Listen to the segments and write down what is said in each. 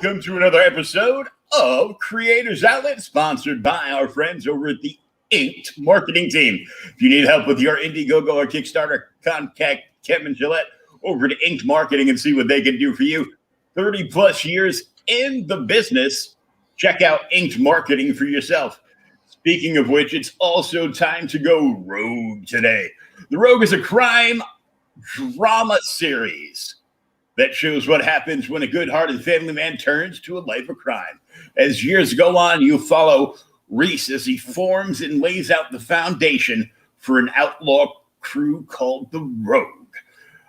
welcome to another episode of Creators Outlet, sponsored by our friends over at the Inked Marketing Team. If you need help with your Indiegogo or Kickstarter, contact Kevin Gillette over to Inked Marketing and see what they can do for you. 30 plus years in the business. Check out Inked Marketing for yourself. Speaking of which, it's also time to go rogue today. The Rogue is a crime drama series that shows what happens when a good-hearted family man turns to a life of crime. As years go on, you follow Reese as he forms and lays out the foundation for an outlaw crew called the Rogue.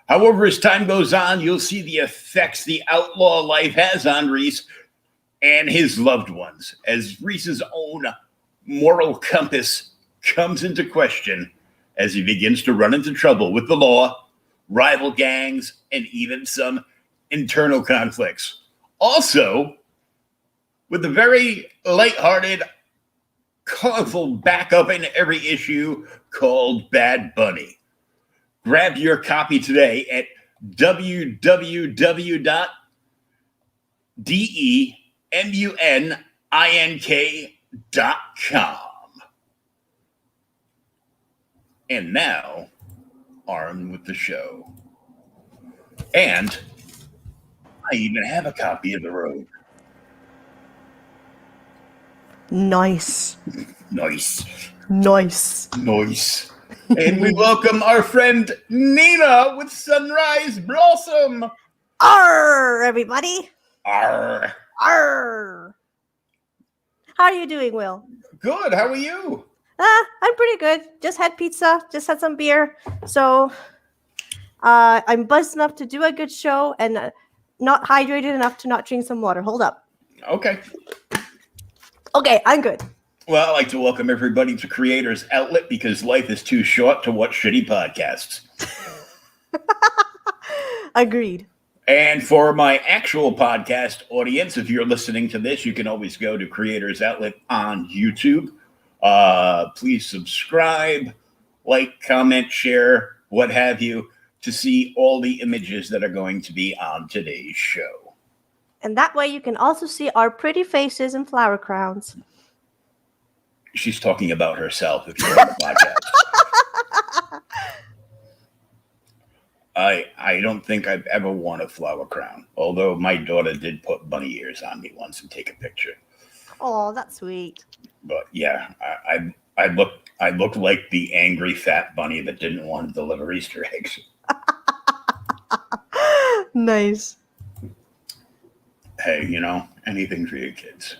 However, as time goes on, you'll see the effects the outlaw life has on Reese and his loved ones, as Reese's own moral compass comes into question as he begins to run into trouble with the law, rival gangs, and even some internal conflicts. Also, with a very lighthearted, colorful backup in every issue called Bad Bunny. Grab your copy today at www.demunink.com. And now, on with the show. And I even have a copy of The Rogue. Nice. Nice. And we welcome our friend Nina with Sunrise Blossom. Arr, everybody. Arr. Arr. How are you doing, Will? Good. How are you? I'm pretty good. Just had pizza. Just had some beer. So I'm buzzed enough to do a good show and not hydrated enough to not drink some water. Hold up. Okay, I'm good. Well, I'd like to welcome everybody to Creators Outlet because life is too short to watch shitty podcasts. Agreed. And for my actual podcast audience, if you're listening to this, you can always go to Creators Outlet on YouTube. Please subscribe, like, comment, share, what have you, to see all the images that are going to be on today's show. And that way you can also see our pretty faces and flower crowns. She's talking about herself if you're on the podcast. I don't think I've ever worn a flower crown, although my daughter did put bunny ears on me once and take a picture. Oh, that's sweet. But yeah, I looked like the angry fat bunny that didn't want to deliver Easter eggs. Nice. Hey, anything for your kids.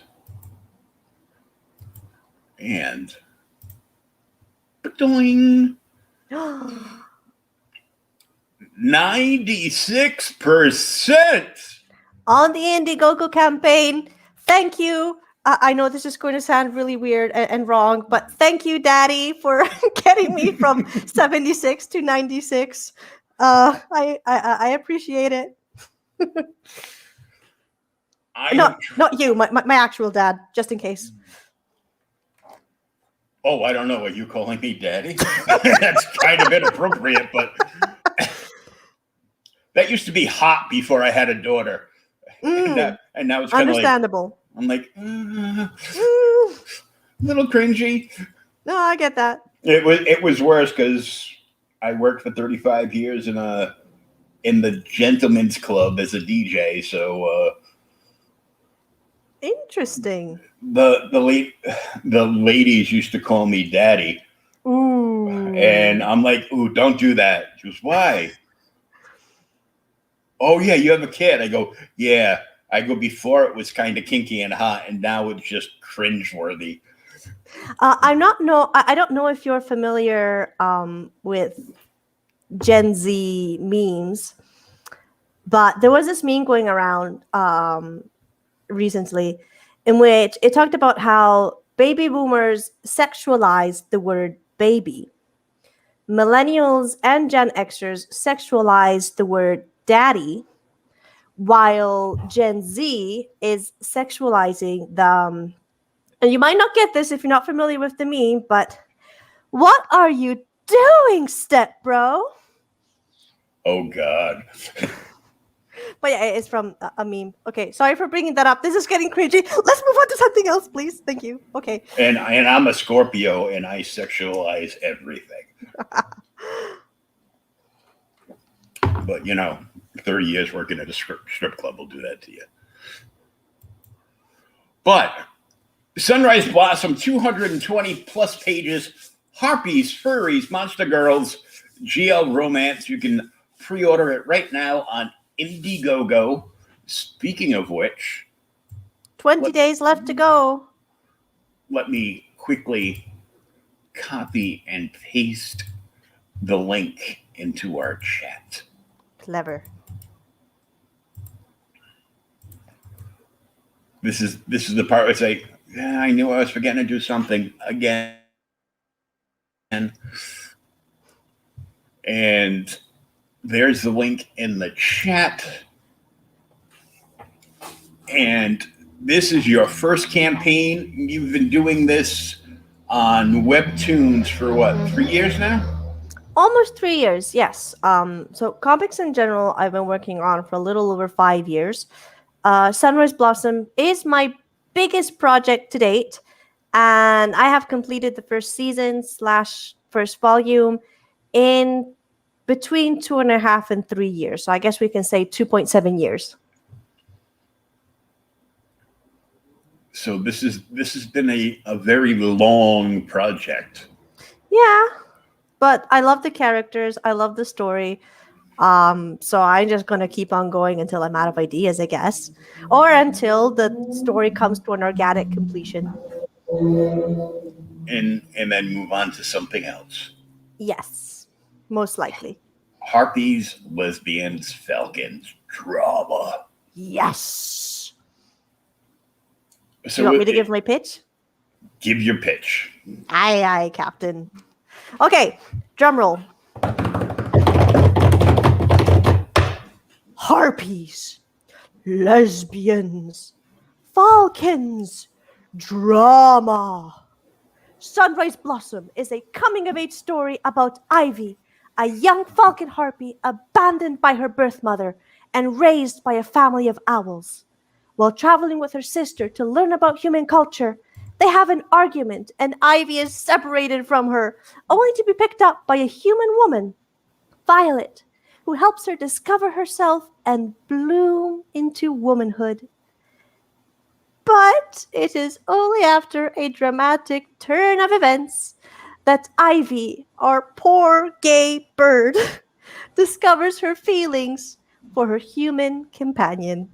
And 96% on the Indiegogo campaign. Thank you. I know this is going to sound really weird and wrong, but thank you, Daddy, for getting me from 76 to 96. I appreciate it. Not you, my actual dad, just in case. Oh, I don't know. Are you calling me Daddy? That's kind of inappropriate, but that used to be hot before I had a daughter. And now it's kind of understandable. I'm like, little cringy. No, I get that. It was worse because I worked for 35 years in the gentleman's club as a DJ. So interesting. The ladies used to call me Daddy. Ooh. And I'm like, ooh, don't do that. She goes, why? Oh yeah, you have a kid. I go, yeah. I go, before it was kind of kinky and hot, and now it's just cringeworthy. I don't know if you're familiar with Gen Z memes, but there was this meme going around recently in which it talked about how baby boomers sexualized the word baby. Millennials and Gen Xers sexualized the word daddy, while Gen Z is sexualizing the, and you might not get this if you're not familiar with the meme, but what are you doing, step bro? Oh, God. But yeah, it's from a meme. Okay, sorry for bringing that up. This is getting cringy. Let's move on to something else, please. Thank you. Okay. And I'm a Scorpio, and I sexualize everything. But 30 years working at a strip club will do that to you. But Sunrise Blossom, 220 plus pages, Harpies, Furries, Monster Girls, GL Romance. You can pre-order it right now on Indiegogo. Speaking of which, 20 days left to go. Let me quickly copy and paste the link into our chat. Clever. This is the part where it's like, yeah, I knew I was forgetting to do something again. And there's the link in the chat. And this is your first campaign. You've been doing this on Webtoons for what, 3 years now? Almost 3 years, yes. So comics in general, I've been working on for a little over 5 years. Sunrise Blossom is my biggest project to date, and I have completed the first season / first volume in between 2.5 and 3 years. So I guess we can say 2.7 years. So this has been a very long project. Yeah, but I love the characters. I love the story. So I'm just gonna keep on going until I'm out of ideas, I guess, or until the story comes to an organic completion. And then move on to something else. Yes, most likely. Harpies, Lesbians, Falcons, drama. Yes. So you want me to give my pitch? Give your pitch. Aye, aye, Captain. Okay, drum roll. Harpies, lesbians, falcons, drama. Sunrise Blossom is a coming-of-age story about Ivy, a young falcon harpy abandoned by her birth mother and raised by a family of owls. While traveling with her sister to learn about human culture, they have an argument and Ivy is separated from her, only to be picked up by a human woman, Violet, who helps her discover herself and bloom into womanhood. But it is only after a dramatic turn of events that Ivy, our poor gay bird, discovers her feelings for her human companion.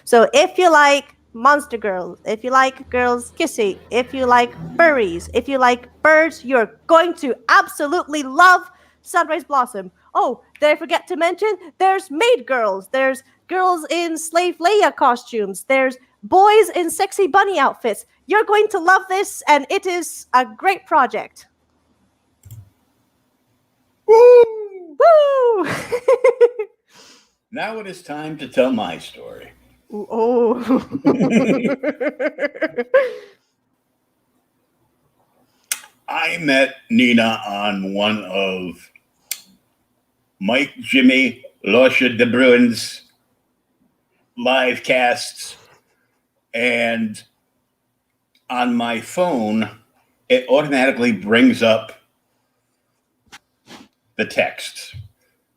So if you like monster girls, if you like girls kissing, if you like furries, if you like birds, you're going to absolutely love Sunrise Blossom. Oh, did I forget to mention? There's maid girls. There's girls in slave Leia costumes. There's boys in sexy bunny outfits. You're going to love this, and it is a great project. Woo! Woo! Now it is time to tell my story. Oh. I met Nina on one of Mike Jimmy Losha de Bruin's live casts, and on my phone it automatically brings up the text.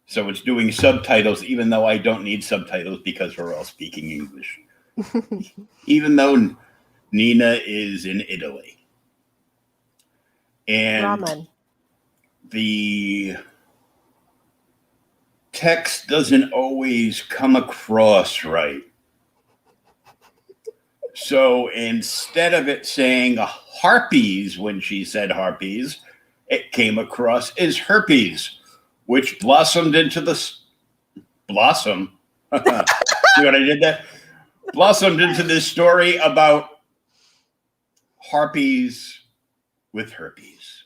So it's doing subtitles, even though I don't need subtitles because we're all speaking English. Even though Nina is in Italy. And Ramen. The text doesn't always come across right. So instead of it saying harpies when she said harpies, it came across as herpes, which blossomed into this blossom. See what I did there? Blossomed into this story about harpies with herpes.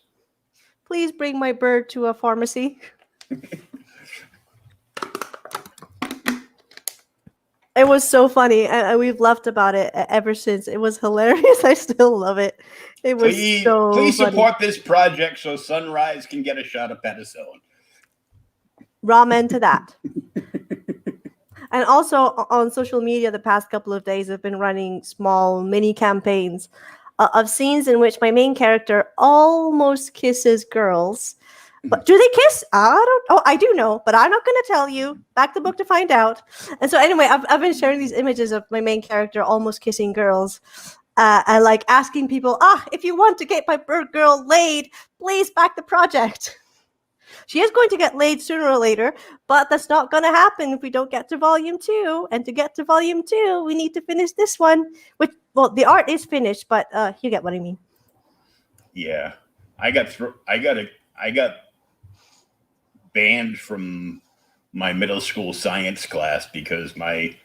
Please bring my bird to a pharmacy. It was so funny, and we've laughed about it ever since. It was hilarious. I still love it. It was Please funny. support this project so Sunrise can get a shot of penicillin. Ramen to that. And also on social media, the past couple of days, I've been running small mini campaigns of scenes in which my main character almost kisses girls. But do they kiss? I don't. Oh, I do know, but I'm not going to tell you. Back the book to find out. And so anyway, I've been sharing these images of my main character almost kissing girls, and like asking people, if you want to get my bird girl laid, please back the project. She is going to get laid sooner or later, but that's not going to happen if we don't get to volume 2. And to get to volume 2, we need to finish this one. Which, well, the art is finished, but you get what I mean. Yeah, I got banned from my middle school science class because my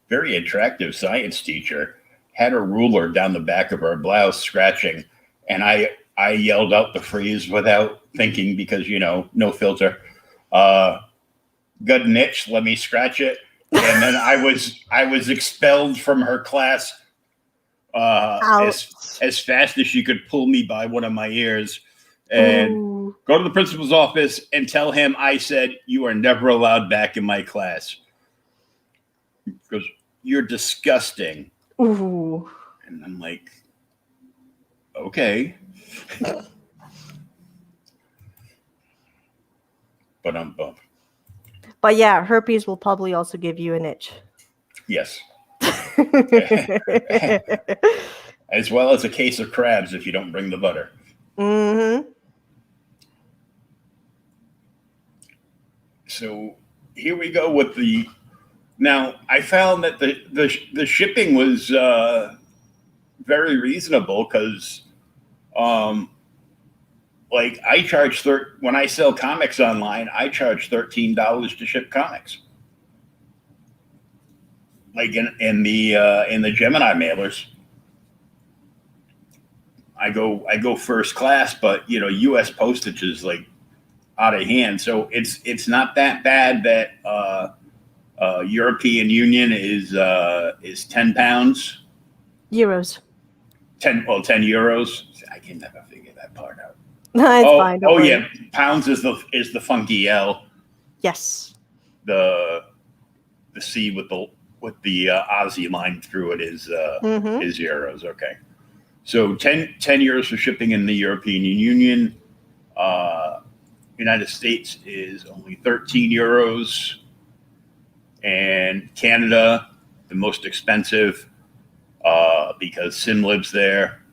very attractive science teacher had a ruler down the back of her blouse scratching, and I yelled out the phrase without thinking because, no filter. Got an itch, let me scratch it. And then I was expelled from her class as fast as she could pull me by one of my ears and go to the principal's office and tell him I said, "You are never allowed back in my class because you're disgusting." Ooh. And I'm like, okay. But yeah, herpes will probably also give you an itch. Yes. As well as a case of crabs if you don't bring the butter. Mm-hmm. So here we go with the. Now I found that the shipping was very reasonable because, like I charge when I sell comics online, I charge $13 to ship comics. Like in the Gemini mailers, I go first class, but U.S. postage is like out of hand. So it's not that bad that European Union is £10. Euros. 10 euros. I can never figure that part out. It's fine. Don't worry. Yeah, pounds is the funky L. Yes. The C with the Aussie line through it is euros. Okay. So 10 euros for shipping in the European Union. United States is only 13 euros. And Canada, the most expensive, because Sim lives there,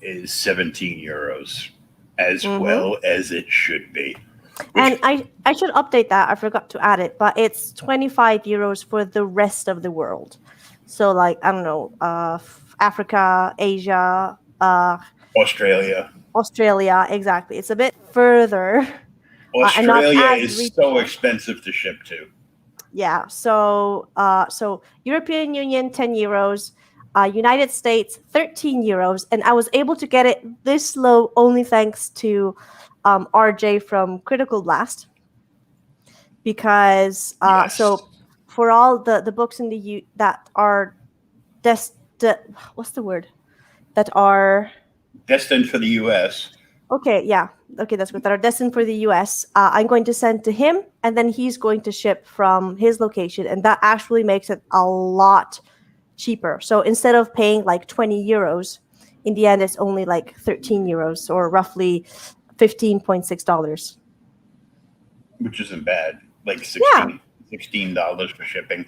is 17 euros, as well as it should be. And I should update that. I forgot to add it, but it's 25 euros for the rest of the world. So like, I don't know, Africa, Asia, Australia, exactly. It's a bit further. Australia is so expensive to ship to. Yeah. So European Union, 10 euros. United States, 13 euros. And I was able to get it this low only thanks to RJ from Critical Blast. Because so for all the books in the that are what's the word? That are destined for the US. Okay, yeah. Okay, that's good. That are destined for the US. I'm going to send to him, and then he's going to ship from his location, and that actually makes it a lot cheaper. So instead of paying like 20 euros, in the end, it's only like 13 euros, or roughly $15.6. Which isn't bad. Like $16 for shipping.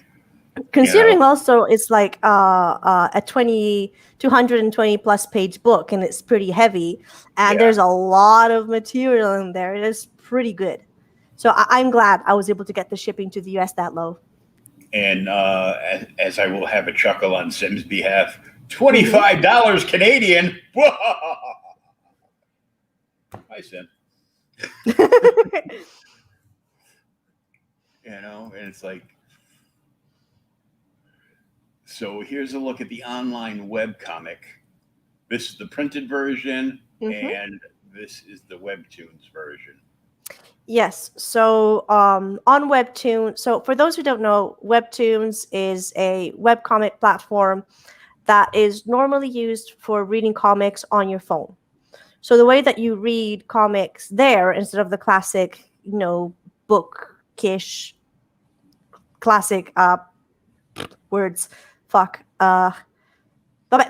Considering also it's like a 220 plus page book, and it's pretty heavy, and there's a lot of material in there. It is pretty good. So I'm glad I was able to get the shipping to the US that low. And as I will have a chuckle on Sim's behalf, $25 Canadian. Hi, Sim. And it's like, so here's a look at the online webcomic. This is the printed version, and this is the Webtoons version. Yes. So on Webtoon, so for those who don't know, Webtoons is a webcomic platform that is normally used for reading comics on your phone. So the way that you read comics there, instead of the classic, bookish classic words. Fuck. But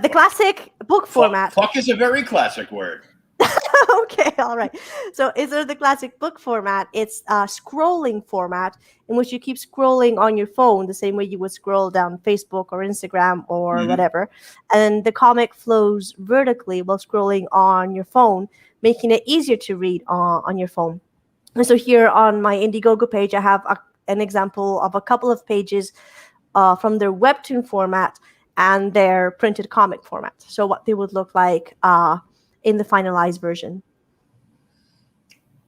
the classic book format. Fuck is a very classic word. Okay, all right. So instead of the classic book format, it's a scrolling format in which you keep scrolling on your phone the same way you would scroll down Facebook or Instagram or whatever. And the comic flows vertically while scrolling on your phone, making it easier to read on your phone. And so here on my Indiegogo page, I have an example of a couple of pages from their webtoon format and their printed comic format. So what they would look like in the finalized version.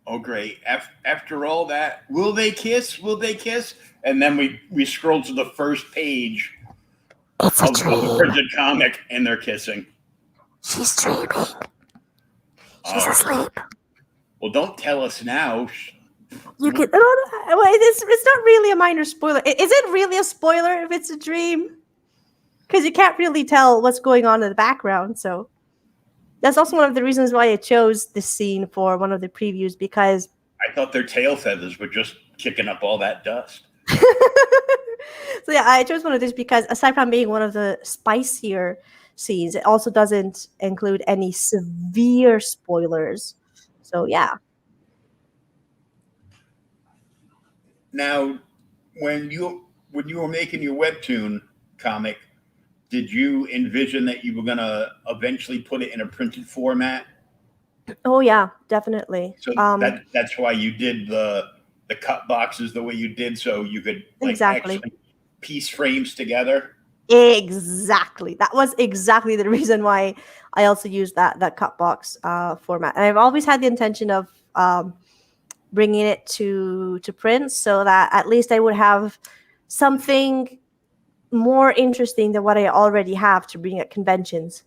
Oh, great. After all that, will they kiss? Will they kiss? And then we scroll to the first page of the printed comic, and they're kissing. She's dreaming. She's asleep. Well, don't tell us now. You can. Well, it's not really a minor spoiler. Is it really a spoiler if it's a dream? Because you can't really tell what's going on in the background. So that's also one of the reasons why I chose this scene for one of the previews, because I thought their tail feathers were just kicking up all that dust. So yeah, I chose one of these because aside from being one of the spicier scenes, it also doesn't include any severe spoilers. So yeah. Now, when you were making your webtoon comic, did you envision that you were going to eventually put it in a printed format? Oh yeah, definitely. So that's why you did the cut boxes the way you did, so you could actually piece frames together. Exactly. That was exactly the reason why I also used that cut box format. And I've always had the intention of bringing it to print, so that at least I would have something more interesting than what I already have to bring at conventions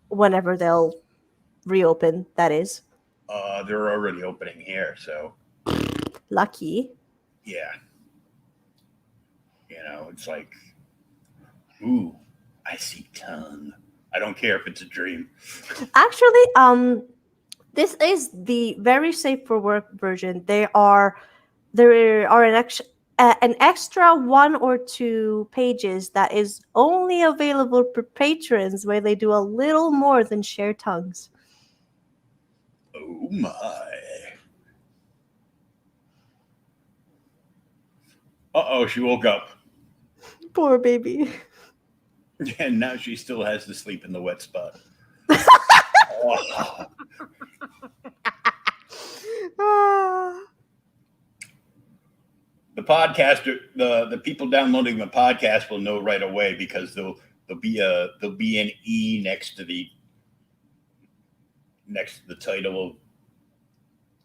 whenever they'll reopen, that is. They're already opening here, so lucky. Yeah. You know, it's like, ooh, I see tongue. I don't care if it's a dream. Actually, this is the very safe for work version. There are an extra 1 or 2 pages that is only available for patrons, where they do a little more than share tongues. Oh my. Uh-oh, she woke up. Poor baby. And now she still has to sleep in the wet spot. The podcaster, the people downloading the podcast will know right away, because there'll be an E next to the title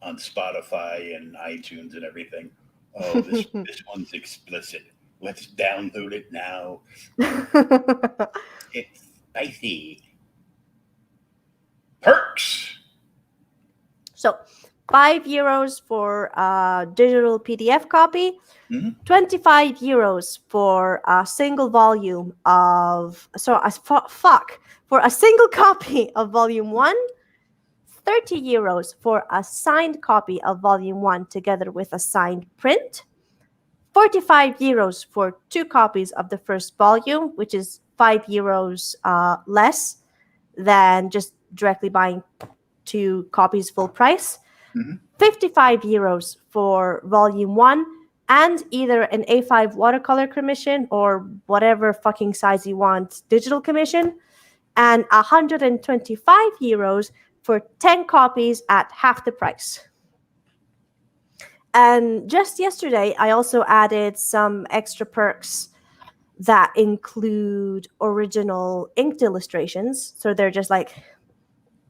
on Spotify and iTunes and everything. Oh, this one's explicit. Let's download it now. It's spicy. Perks. So, €5 for a digital PDF copy, 25 euros for a single volume of, for a single copy of volume 1, 30 euros for a signed copy of volume 1 together with a signed print, 45 euros for 2 copies of the first volume, which is 5 euros less than just directly buying 2 copies full price. 55 euros for volume 1 and either an A5 watercolor commission or whatever fucking size you want digital commission, and 125 euros for 10 copies at half the price. And just yesterday, I also added some extra perks that include original inked illustrations. So they're just like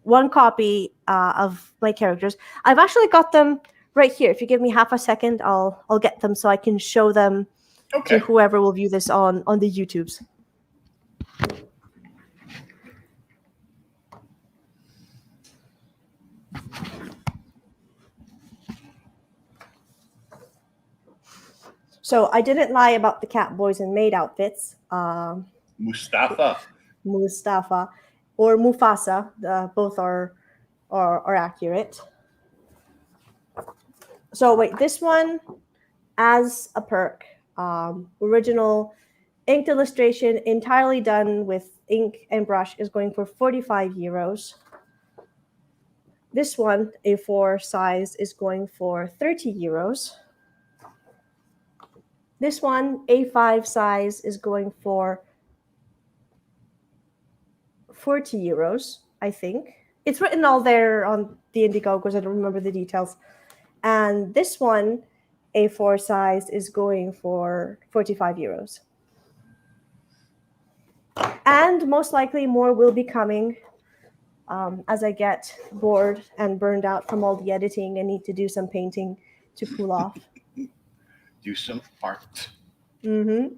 1 copy of my characters. I've actually got them right here. If you give me half a second, I'll get them so I can show them to whoever will view this on the YouTubes. So I didn't lie about the cat boys and maid outfits. Mustafa or Mufasa, both are accurate. So wait, this one as a perk Original inked illustration, entirely done with ink and brush, is going for 45 euros. This one, A4 size, is going for 30 euros. This one, A5 size, is going for 40 euros, I think. It's written all there on the Indiegogo, because I don't remember the details. And this one, A4 size, is going for 45 euros. And most likely more will be coming as I get bored and burned out from all the editing and need to do some painting to cool off. Do some art. Mm-hmm.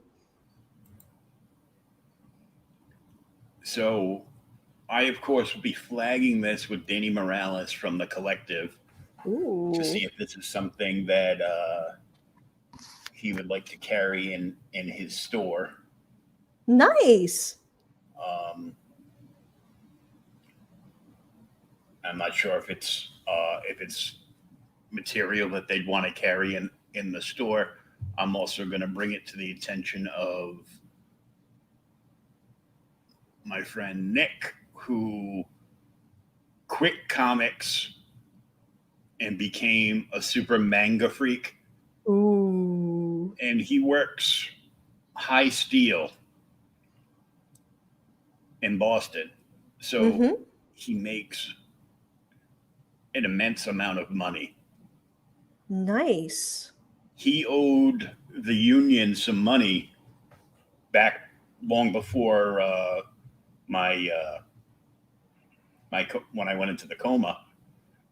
So I, of course, will be flagging this with Danny Morales from the collective Ooh. to see if this is something that he would like to carry in his store. Nice. I'm not sure if it's material that they'd want to carry in the store. I'm also going to bring it to the attention of my friend Nick, who quit comics and became a super manga freak. Ooh. And he works high steel in Boston. So he makes an immense amount of money. Nice. He owed the union some money back long before my when I went into the coma,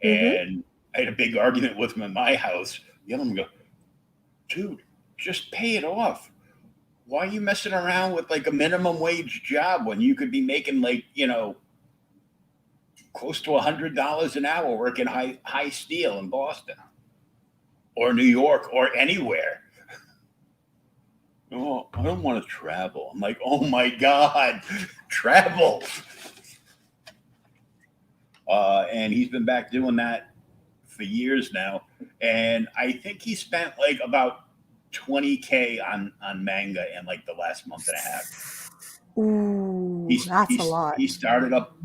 and I had a big argument with him in my house. Yelling, him, go, dude, just pay it off. Why are you messing around with like a minimum wage job when you could be making like, you know, close to $100 an hour working high steel in Boston or New York or anywhere? Oh, I don't want to travel. I'm like, oh my God, travel. And he's been back doing that for years now. And I think he spent like about $20K on manga in like the last month and a half. Ooh, that's a lot. He started up.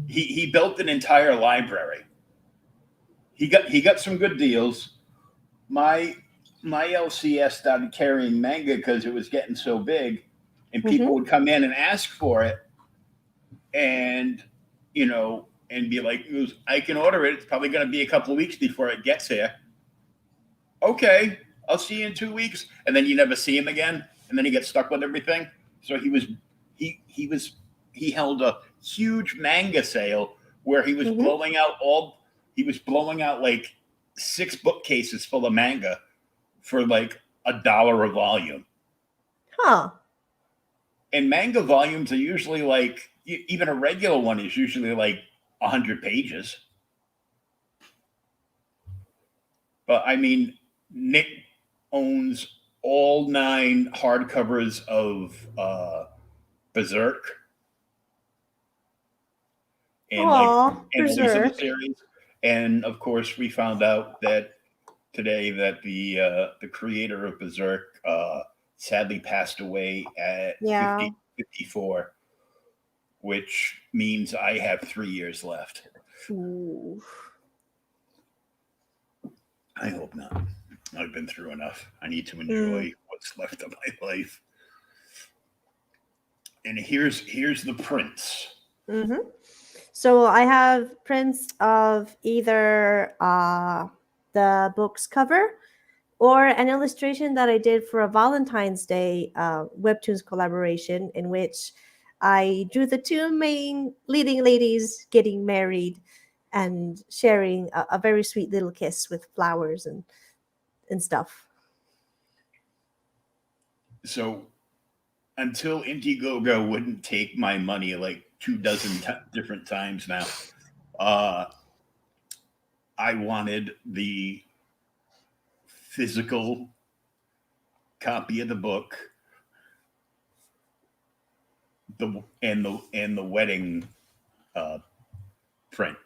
He built an entire library. He got some good deals. My LCS started carrying manga because it was getting so big, and people would come in and ask for it, and you know, and be like, I can order it. It's probably going to be a couple of weeks before it gets here. Okay, I'll see you in 2 weeks. And then you never see him again. And then he gets stuck with everything. So he held a huge manga sale where he was blowing out like 6 bookcases full of manga for like $1 a volume. Huh. And manga volumes are usually like, even a regular one is usually like 100 pages. But I mean, Nick owns all 9 hardcovers of Berserk and Berserk. the series. And of course, we found out that today that the creator of Berserk sadly passed away at 54, which means I have 3 years left. Ooh. I hope not. I've been through enough. I need to enjoy what's left of my life. And here's the prints. So I have prints of either the book's cover or an illustration that I did for a Valentine's Day Webtoons collaboration, in which I drew the 2 main leading ladies getting married and sharing a very sweet little kiss with flowers and stuff. So until Indiegogo wouldn't take my money like 24 different times now, I wanted the physical copy of the book, and the wedding print.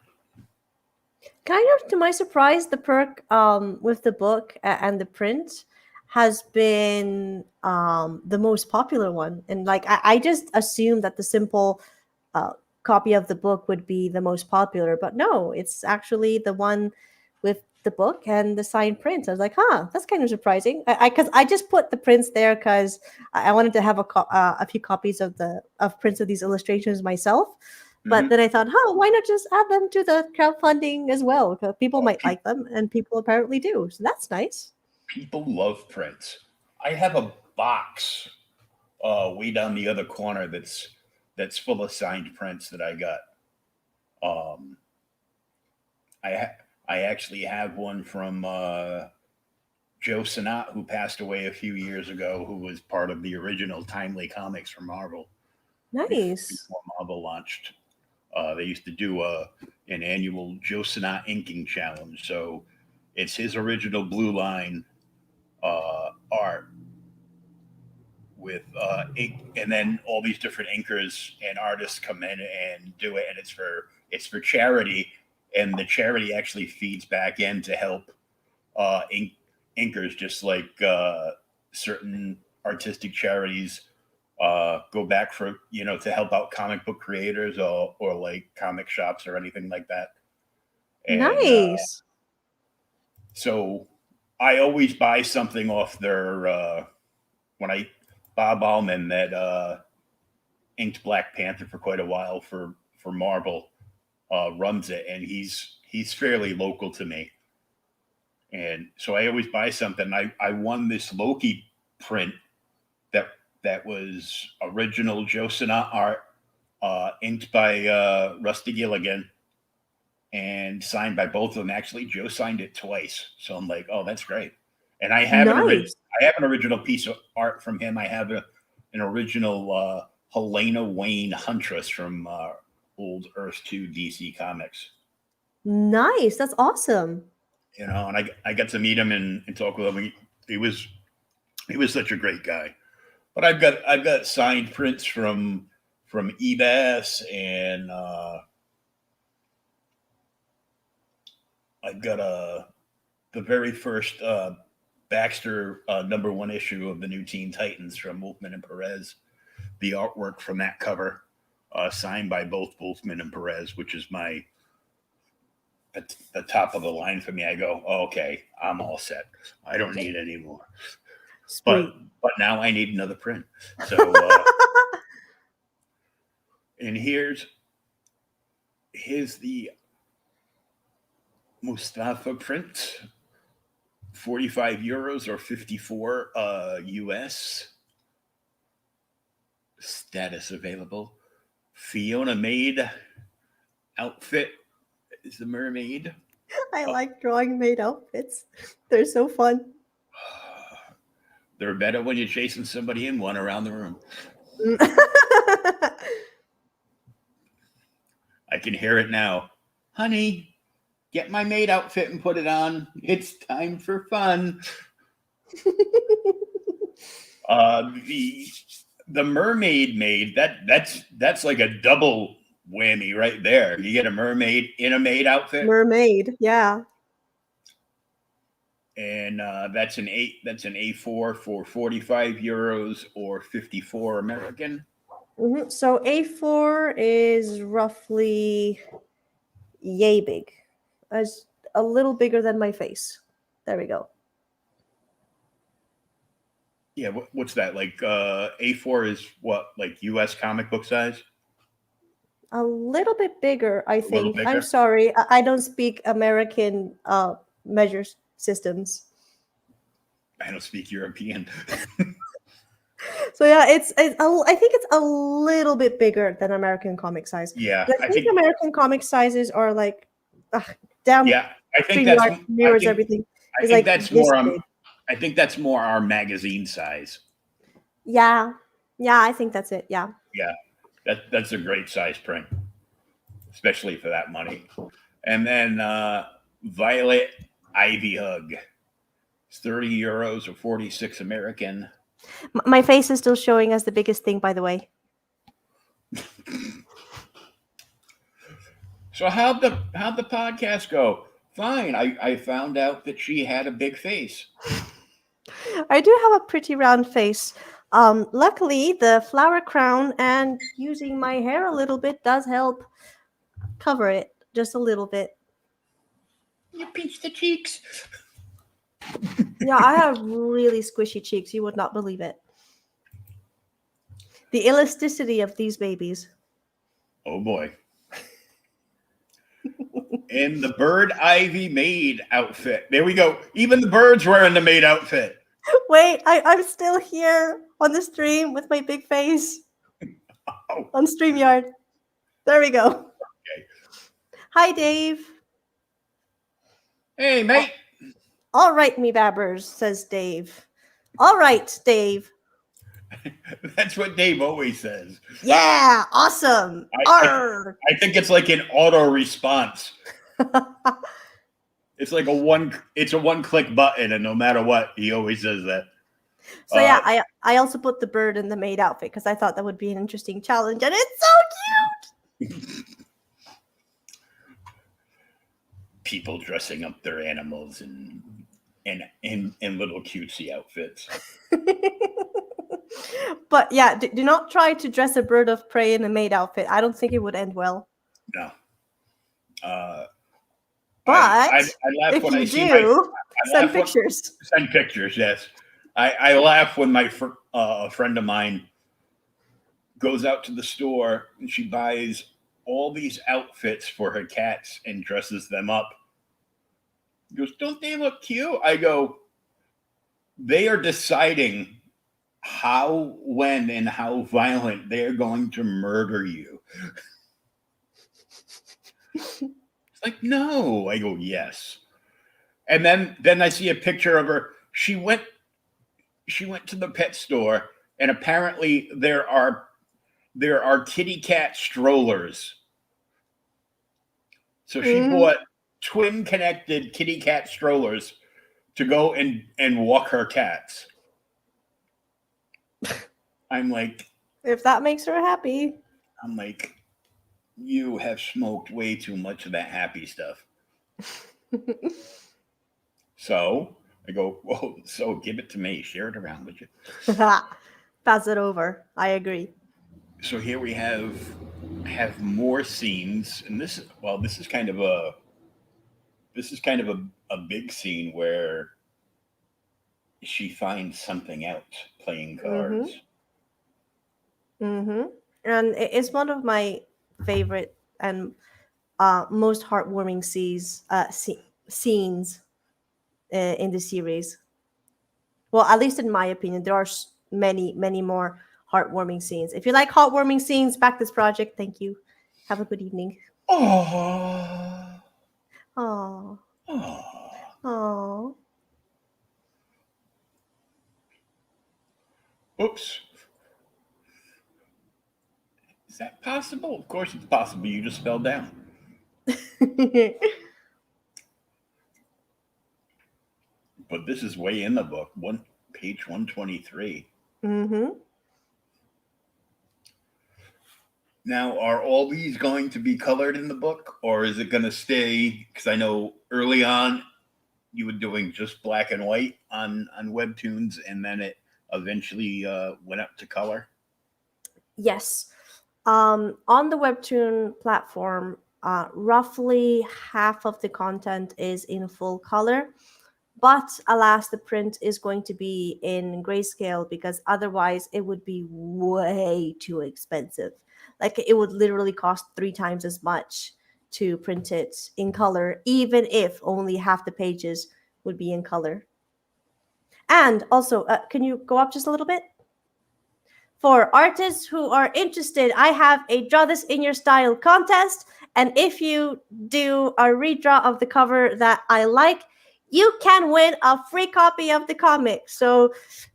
Kind of to my surprise, the perk with the book and the print has been the most popular one. And like I just assumed that the simple copy of the book would be the most popular, but no, it's actually the one with the book and the signed prints. I was like, huh, that's kind of surprising. Because I just put the prints there because I wanted to have a few copies of prints of these illustrations myself. But then I thought, huh, why not just add them to the crowdfunding as well? Because people might like them, and people apparently do. So that's nice. People love prints. I have a box way down the other corner that's full of signed prints that I got. I actually have one from Joe Sinat, who passed away a few years ago, who was part of the original Timely Comics for Marvel. Nice. Before Marvel launched. They used to do an annual Joe Sinat inking challenge. So it's his original Blue Line art with ink, and then all these different inkers and artists come in and do it, and it's for charity, and the charity actually feeds back in to help inkers, just like certain artistic charities go back for, to help out comic book creators or like comic shops or anything like that. And Nice. so I always buy something off their Bob Allman, that inked Black Panther for quite a while for Marvel, runs it, and he's fairly local to me. And so I always buy something. I won this Loki print that was original Joe Sinat art, inked by Rusty Gilligan, and signed by both of them. Actually, Joe signed it twice, so I'm like, oh, that's great. And I have an original piece of art from him. I have an original Helena Wayne Huntress from old Earth 2 DC Comics. Nice. That's awesome. And I got to meet him and talk with him. He was such a great guy. But I've got signed prints from Ebas, and I've got the very first Baxter #1 issue of the new Teen Titans from Wolfman and Perez. The artwork from that cover, signed by both Wolfman and Perez, which is the top of the line for me. I go, oh, okay, I'm all set. I don't need any more. Sweet. But now I need another print. So, and here's the Mustafa print, 45 euros or 54 US. Status available. Fiona Maid outfit is the mermaid. I like drawing maid outfits. They're so fun. They're better when you're chasing somebody in one around the room. I can hear it now. Honey, get my maid outfit and put it on. It's time for fun. The mermaid maid, that's like a double whammy right there. You get a mermaid in a maid outfit. Mermaid, yeah. And that's an A4 for 45 euros or 54 American. Mm-hmm. So A4 is roughly yay big. It's a little bigger than my face. There we go. Yeah, what's that? Like A4 is what, like US comic book size? A little bit bigger, I think. Bigger? I'm sorry. I don't speak American measure systems. I don't speak European. So yeah, I think it's a little bit bigger than American comic size. Yeah, but I think American comic sizes are like down. Yeah, I think that's mirrors everything. I think that's more. I think that's more our magazine size. Yeah, I think that's it. Yeah. Yeah, that's a great size print, especially for that money. And then Violet Ivy Hug. It's 30 euros or 46 American. My face is still showing as the biggest thing, by the way. So how'd the podcast go? Fine. I found out that she had a big face. I do have a pretty round face. Luckily, the flower crown and using my hair a little bit does help cover it just a little bit. You pinch the cheeks. Yeah, I have really squishy cheeks. You would not believe it. The elasticity of these babies. Oh boy. In the Bird Ivy maid outfit. There we go. Even the bird's wearing the maid outfit. Wait, I'm still here on the stream with my big face Oh, on StreamYard. There we go. okay. Hi, Dave. Hey, mate. All right, me babbers, says Dave. All right, Dave. That's what Dave always says. Yeah, awesome. I think it's like an auto response. It's like a one-click button, and no matter what, he always says that. So yeah, I also put the bird in the maid outfit because I thought that would be an interesting challenge, and it's so cute. People dressing up their animals in little cutesy outfits. But yeah, do not try to dress a bird of prey in a maid outfit. I don't think it would end well. No. But I laugh if when you I see do, send when- pictures. Send pictures, yes. I laugh when a friend of mine goes out to the store and she buys all these outfits for her cats and dresses them up. He goes, don't they look cute? I go, they are deciding how, when, and how violent they're going to murder you. It's like, no. I go, yes. And then I see a picture of her. She went to the pet store, and apparently there are kitty cat strollers. So she bought twin connected kitty cat strollers to go and walk her cats. I'm like, If that makes her happy. I'm like, you have smoked way too much of that happy stuff. So I go, well, so give it to me. Share it around with you. Pass it over. I agree. So here we have more scenes, and this is kind of a big scene where she finds something out playing cards. And it's one of my favorite and most heartwarming scenes in the series. Well, at least in my opinion, there are many, many more heartwarming scenes. If you like heartwarming scenes, back this project. Thank you. Have a good evening. Oh. Oh. Oh. Oh. Oops. Is that possible? Of course it's possible. You just fell down. But this is way in the book. Page 123. Now, are all these going to be colored in the book, or is it going to stay? Because I know early on you were doing just black and white on webtoons, and then it eventually went up to color. Yes. On the webtoon platform, roughly half of the content is in full color. But alas, the print is going to be in grayscale because otherwise it would be way too expensive. Like it would literally cost 3 times as much to print it in color, even if only half the pages would be in color. And also, can you go up just a little bit? For artists who are interested, I have a Draw This in Your Style contest. And if you do a redraw of the cover that I like, you can win a free copy of the comic. So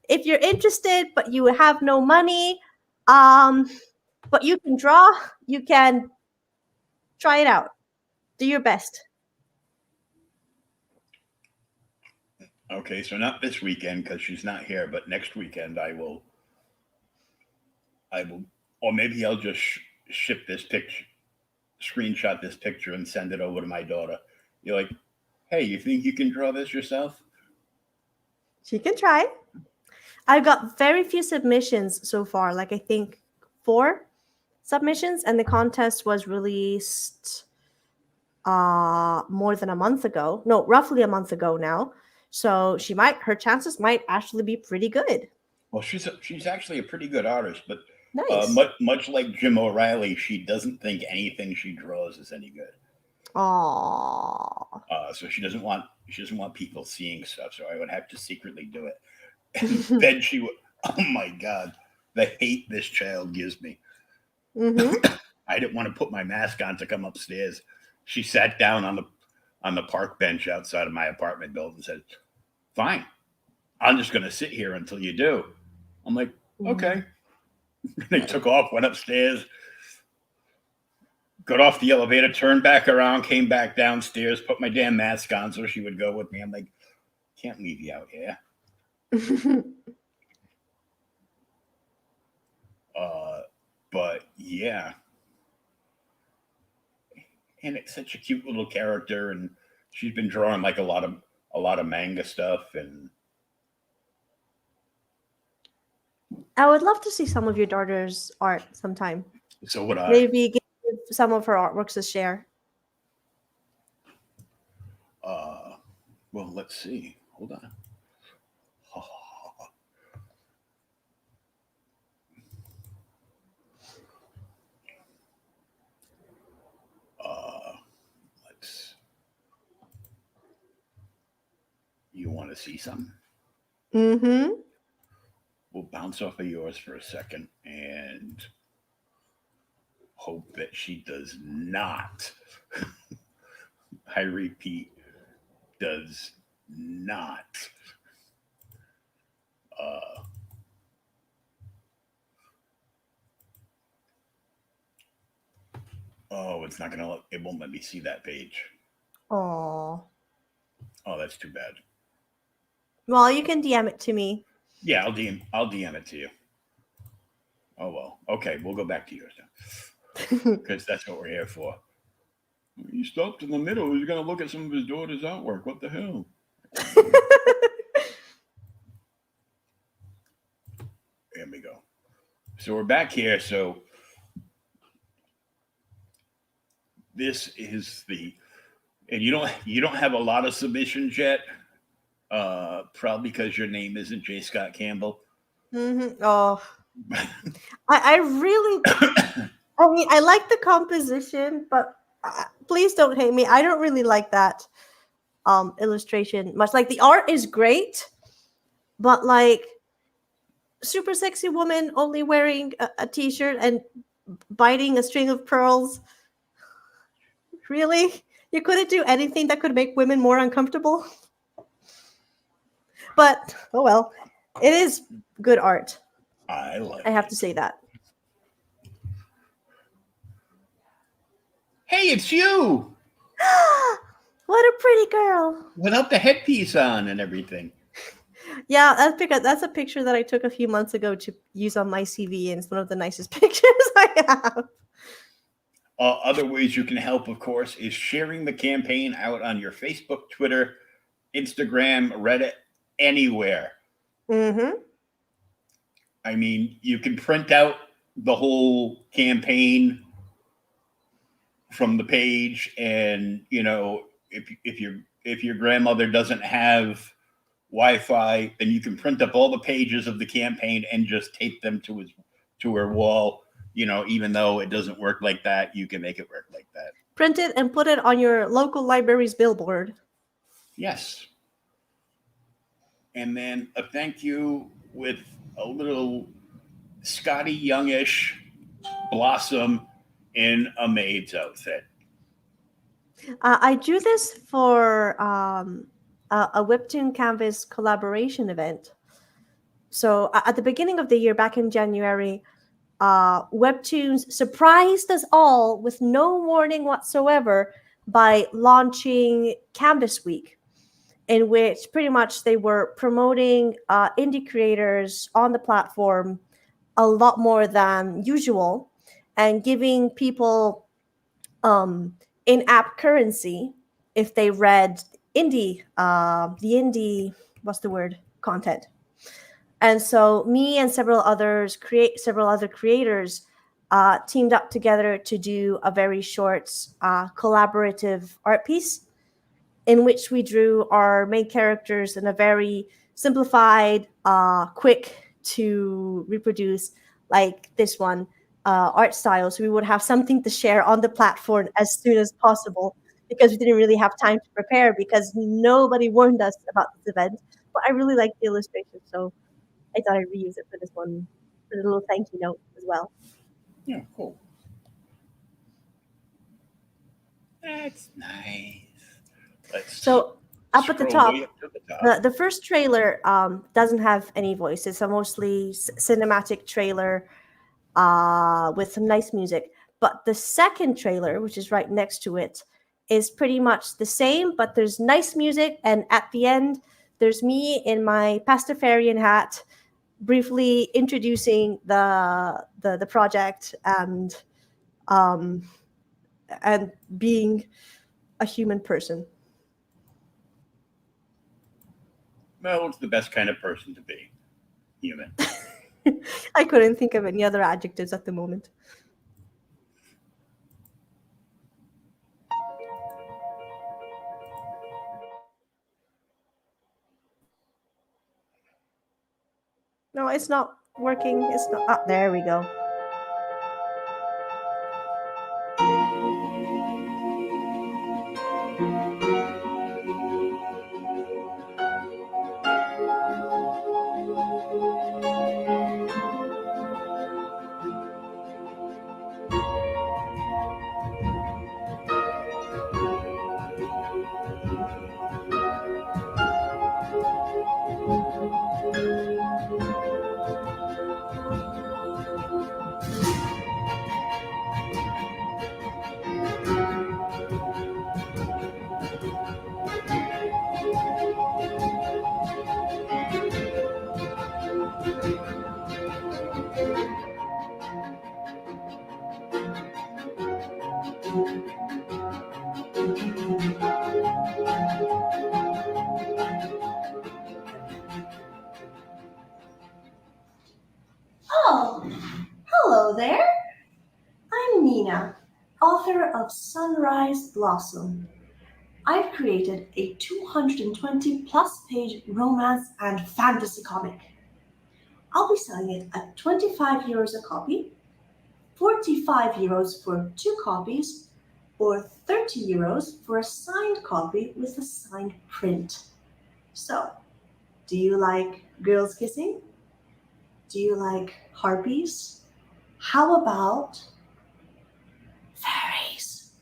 if you're interested, but you have no money, but you can draw, you can try it out. Do your best. Okay, so not this weekend because she's not here, but next weekend I will, or maybe I'll just ship this picture, screenshot this picture and send it over to my daughter. You're like, hey, you think you can draw this yourself? She can try. I've got very few submissions so far. Like I think 4 submissions, and the contest was released more than a month ago. No, roughly a month ago now. So her chances might actually be pretty good. Well, she's actually a pretty good artist, but Nice. much like Jim O'Reilly, she doesn't think anything she draws is any good. Aww. So she doesn't want people seeing stuff. So I would have to secretly do it. And then she would. Oh my God, the hate this child gives me. Mm-hmm. I didn't want to put my mask on to come upstairs. She sat down on the park bench outside of my apartment building and said, "Fine, I'm just going to sit here until you do." I'm like, "Okay." They took off, went upstairs, got off the elevator, turned back around, came back downstairs, put my damn mask on so she would go with me. I'm like, "Can't leave you out here." But yeah. And it's such a cute little character, and she's been drawing like a lot of manga stuff, and I would love to see some of your daughter's art sometime. so would I. Maybe give some of her artworks a share. Well, let's see. Hold on. You want to see something? Mm-hmm. We'll bounce off of yours for a second and hope that she does not. I repeat, does not. Oh, it's not gonna. It won't let me see that page. Aww. Oh, that's too bad. Well, you can DM it to me. Yeah, I'll DM it to you. Oh well. Okay, we'll go back to yours now. Because that's what we're here for. He stopped in the middle. He's gonna look at some of his daughter's artwork. What the hell? There we go. So we're back here. So this is and you don't have a lot of submissions yet. Probably because your name isn't J. Scott Campbell. Mm-hmm. Oh, I really, I mean, I like the composition, but please don't hate me. I don't really like that illustration much. Like the art is great, but like super sexy woman only wearing a t-shirt and biting a string of pearls. Really? You couldn't do anything that could make women more uncomfortable? But oh well, it is good art. I have to say that. Hey, it's you! What a pretty girl! Without the headpiece on and everything. Yeah, that's a picture that I took a few months ago to use on my CV, and it's one of the nicest pictures I have. Other ways you can help, of course, is sharing the campaign out on your Facebook, Twitter, Instagram, Reddit, anywhere. Mm-hmm. I mean, you can print out the whole campaign from the page, and if your grandmother doesn't have Wi-Fi, then you can print up all the pages of the campaign and just tape them to her wall. Even though it doesn't work like that, you can make it work like that. Print it and put it on your local library's billboard. Yes. And then a thank you with a little Scotty Youngish Blossom in a maid's outfit. I drew this for a Webtoon Canvas collaboration event. So at the beginning of the year, back in January, Webtoons surprised us all with no warning whatsoever by launching Canvas Week, in which pretty much they were promoting indie creators on the platform a lot more than usual and giving people in-app currency if they read indie, what's the word? content. And so me and several other creators teamed up together to do a very short collaborative art piece in which we drew our main characters in a very simplified, quick to reproduce, like this one, art style. So we would have something to share on the platform as soon as possible because we didn't really have time to prepare because nobody warned us about this event. But I really liked the illustration, so I thought I'd reuse it for this one, for the little thank you note as well. Yeah, cool. That's nice. So up at the scroll top, way up to the top. the first trailer doesn't have any voice. It's a mostly cinematic trailer with some nice music. But the second trailer, which is right next to it, is pretty much the same, but there's nice music. And at the end, there's me in my Pastafarian hat, briefly introducing the project and being a human person. Well, it's the best kind of person to be. Human. I couldn't think of any other adjectives at the moment. No, it's not working. It's not. Ah, there we go. Oh, hello there. I'm Nina, author of Sunrise Blossom. I've created a 220 plus page romance and fantasy comic. I'll be selling it at 25 euros a copy, 45 euros for 2 copies, or 30 euros for a signed copy with a signed print. So, do you like girls kissing? Do you like harpies? How about fairies?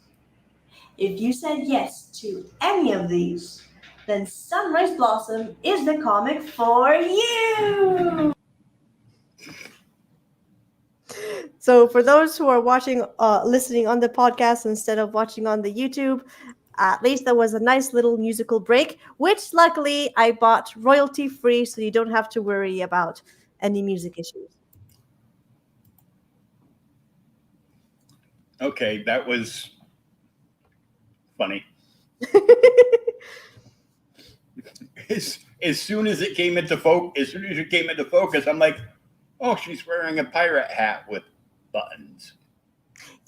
If you said yes to any of these, then Sunrise Blossom is the comic for you! So for those who are watching, listening on the podcast instead of watching on the YouTube, at least there was a nice little musical break, which luckily I bought royalty free, so you don't have to worry about any music issues. Okay, that was funny. As soon as it came into focus, I'm like, oh, she's wearing a pirate hat with buttons.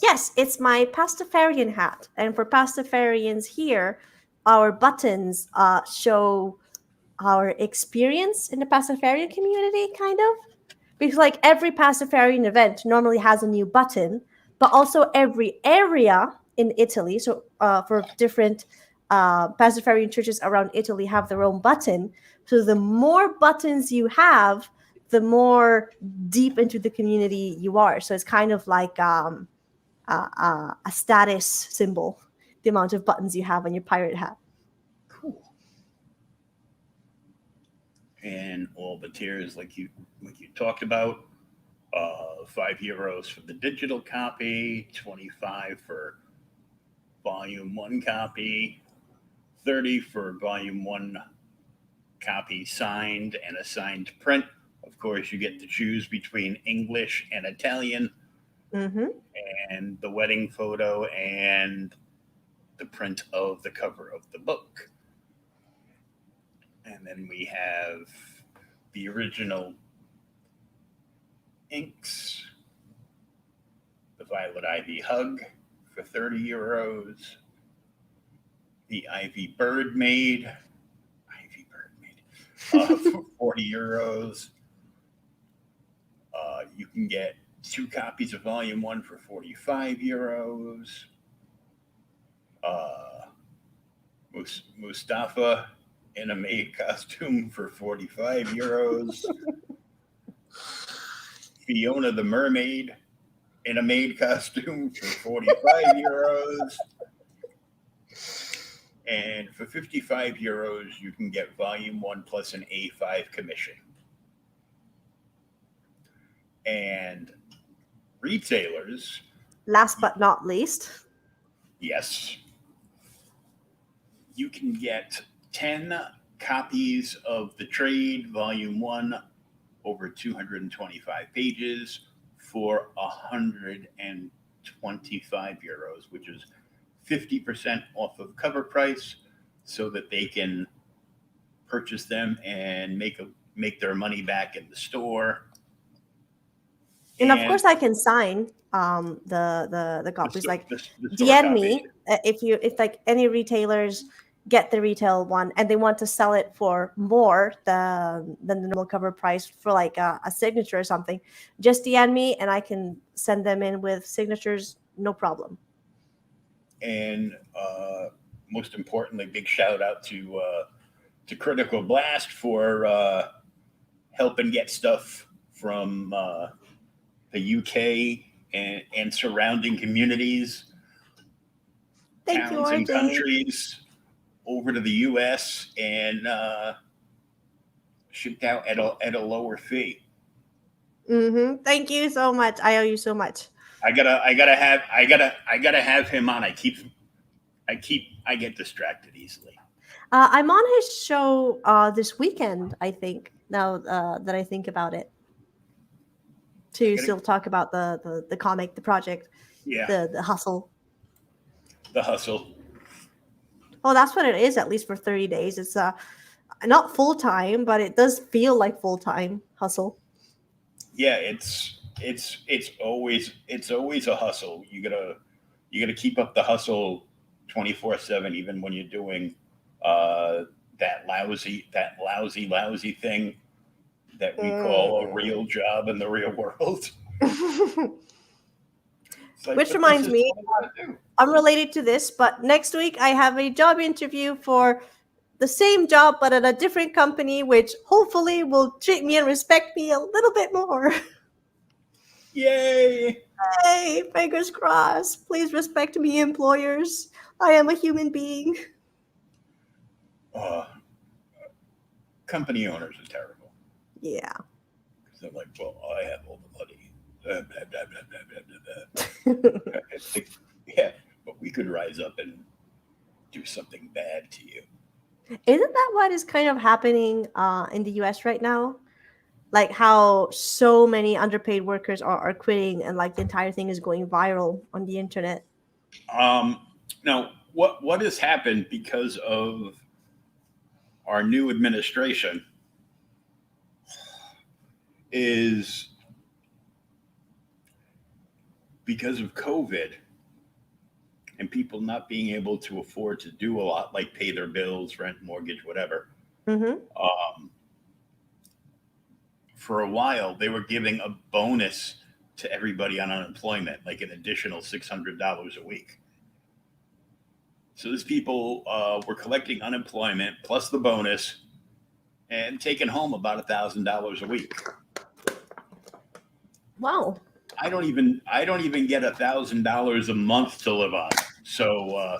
Yes, it's my Pastafarian hat. And for Pastafarians here, our buttons show our experience in the Pastafarian community, kind of. Because like every Pastafarian event normally has a new button, but also every area in Italy, so for different Pastafarian churches around Italy have their own button. So the more buttons you have, the more deep into the community you are. So it's kind of like a status symbol, the amount of buttons you have on your pirate hat. Cool. And all the tiers, like you talked about, 5 euros for the digital copy, 25 for volume 1 copy, 30 for volume 1 copy signed and a signed print. Of course, you get to choose between English and Italian, and the wedding photo and the print of the cover of the book. And then we have the original inks, the Violet Ivy Hug for 30 euros, the Ivy Bird Maid, for 40 euros. You can get 2 copies of Volume 1 for 45 euros. Mustafa in a maid costume for 45 euros. Fiona the Mermaid in a maid costume for 45 euros. And for 55 euros, you can get Volume 1 plus an A5 commission. And retailers, Last but not least, yes, you can get 10 copies of The Trade, Volume 1, over 225 pages for 125 euros, which is 50% off of cover price, so that they can purchase them and make their money back in the store. and of course I can sign the copies. Like the DM store me if like any retailers get the retail one and they want to sell it for more than the normal cover price for like a signature or something. Just DM me and I can send them in with signatures, no problem. And most importantly, big shout out to Critical Blast for helping get stuff from the UK and surrounding communities, Thank you, towns and RJ. countries over to the US and shipped out at a lower fee. Thank you so much. I owe you so much. I gotta have him on. I get distracted easily. I'm on his show this weekend, I think, now that I think about it. To still talk about the comic, the project, Yeah. the hustle. The hustle. Oh, that's what it is, at least for 30 days. It's not full time, but it does feel like full time hustle. Yeah, it's always a hustle. You gotta keep up the hustle 24/7, even when you're doing that lousy thing that we call a real job in the real world. Like, which reminds me, unrelated to this, but next week I have a job interview for the same job but at a different company, which hopefully will treat me and respect me a little bit more. Yay! Hey, fingers crossed. Please respect me, employers. I am a human being. Company owners are terrible. Yeah. They're like, well, I have all the money. Blah, blah, blah, blah, blah, blah, blah. Yeah, but we could rise up and do something bad to you. Isn't that what is kind of happening in the US right now? Like how so many underpaid workers are quitting and like the entire thing is going viral on the internet. Now, what has happened because of our new administration is because of COVID and people not being able to afford to do a lot, like pay their bills, rent, mortgage, whatever. For a while, they were giving a bonus to everybody on unemployment, like an additional $600 a week. So these people were collecting unemployment plus the bonus and taking home about $1,000 a week. Wow. I don't even get $1,000 a month to live on. So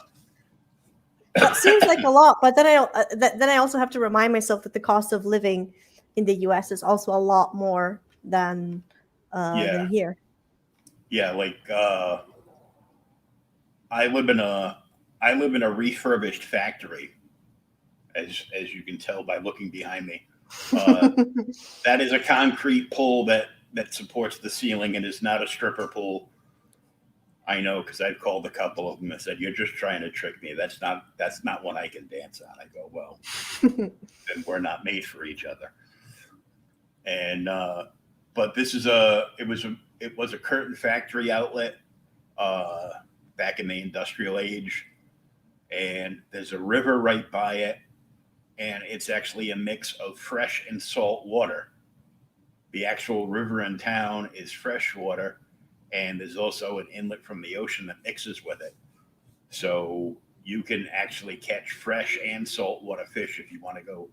that seems like a lot, but then I also have to remind myself that the cost of living in the US is also a lot more than here. Yeah, like I live in a refurbished factory, as you can tell by looking behind me. That is a concrete pole that supports the ceiling and is not a stripper pole. I know, because I've called a couple of them and said, "You're just trying to trick me. That's not one I can dance on." I go, "Well, then we're not made for each other." And but this is a it was a curtain factory outlet uh, back in the industrial age, and there's a river right by it, and it's actually a mix of fresh and salt water. The actual river in town is fresh water, and there's also an inlet from the ocean that mixes with it. So you can actually catch fresh and saltwater fish if you want to go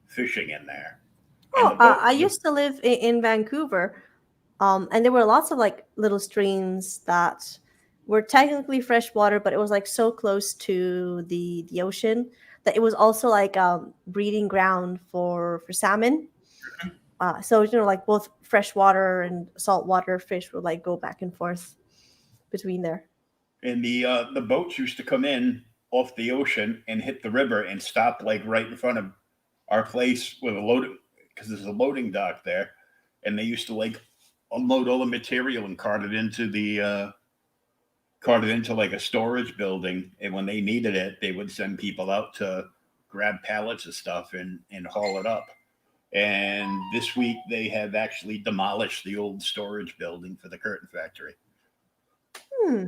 fishing in there. And Oh, the boat, I used to live in Vancouver, and there were lots of like little streams that were technically fresh water, but it was like so close to the ocean that it was also like breeding ground for salmon. So like both freshwater and saltwater fish would like go back and forth between there. and the boats used to come in off the ocean and hit the river and stop like right in front of our place with a load because there's a loading dock there, and they used to like unload all the material and cart it into like a storage building. And when they needed it, they would send people out to grab pallets of stuff and haul it up. And this week they have actually demolished the old storage building for the curtain factory. Hmm.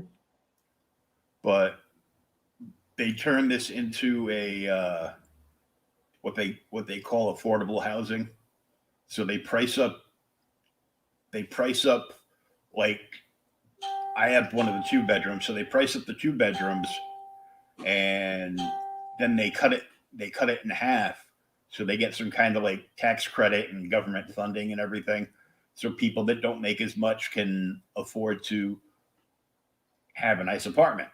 But they turned this into a what they call affordable housing. So they price up like I have one of the two bedrooms, so they price up the two bedrooms and then they cut it in half so they get some kind of like tax credit and government funding and everything. So people that don't make as much can afford to have a nice apartment.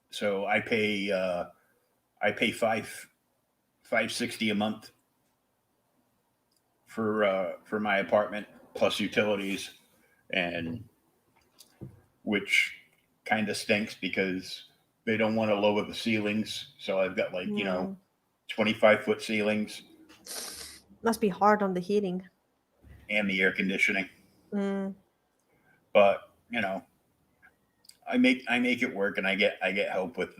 So I pay 560 a month for my apartment plus utilities, and which kind of stinks because they don't want to lower the ceilings. So I've got like, 25-foot ceilings Must be hard on the heating. and the air conditioning. Mm. But, I make it work, and I get help with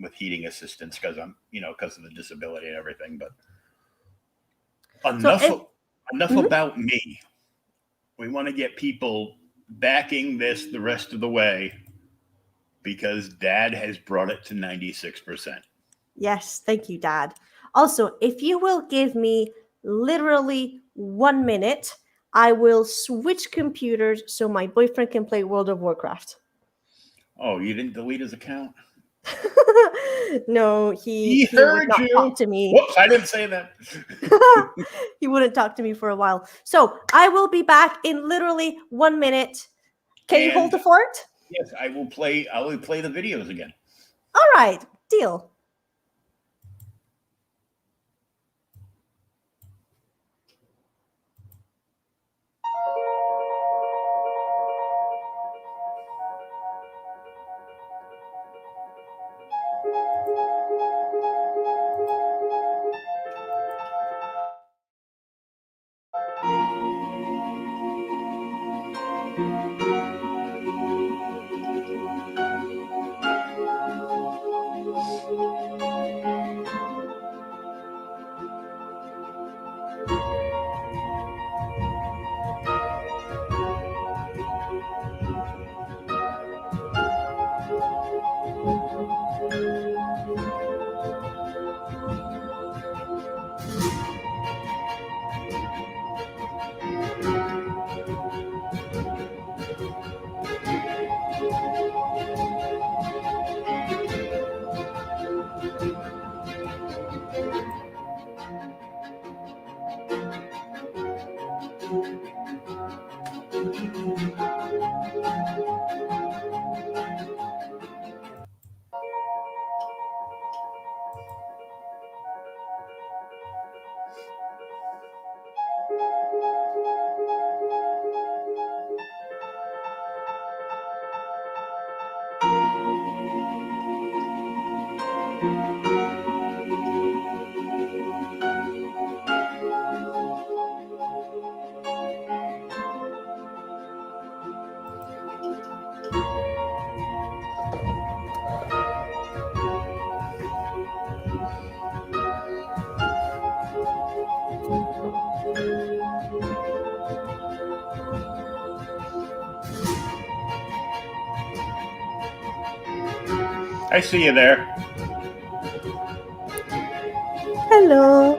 with heating assistance because I'm, because of the disability and everything. But So enough it, enough mhm. about me. We want to get people backing this the rest of the way because Dad has brought it to 96%. Yes, thank you, Dad. Also, if you will give me literally 1 minute, I will switch computers so my boyfriend can play World of Warcraft. Oh, you didn't delete his account? No, He he would heard not talk you. to me. Whoops, I didn't say that. He wouldn't talk to me for a while. So I will be back in literally 1 minute. Can you hold And the fort? yes, I will play the videos again. All right, deal. I see you there. Hello.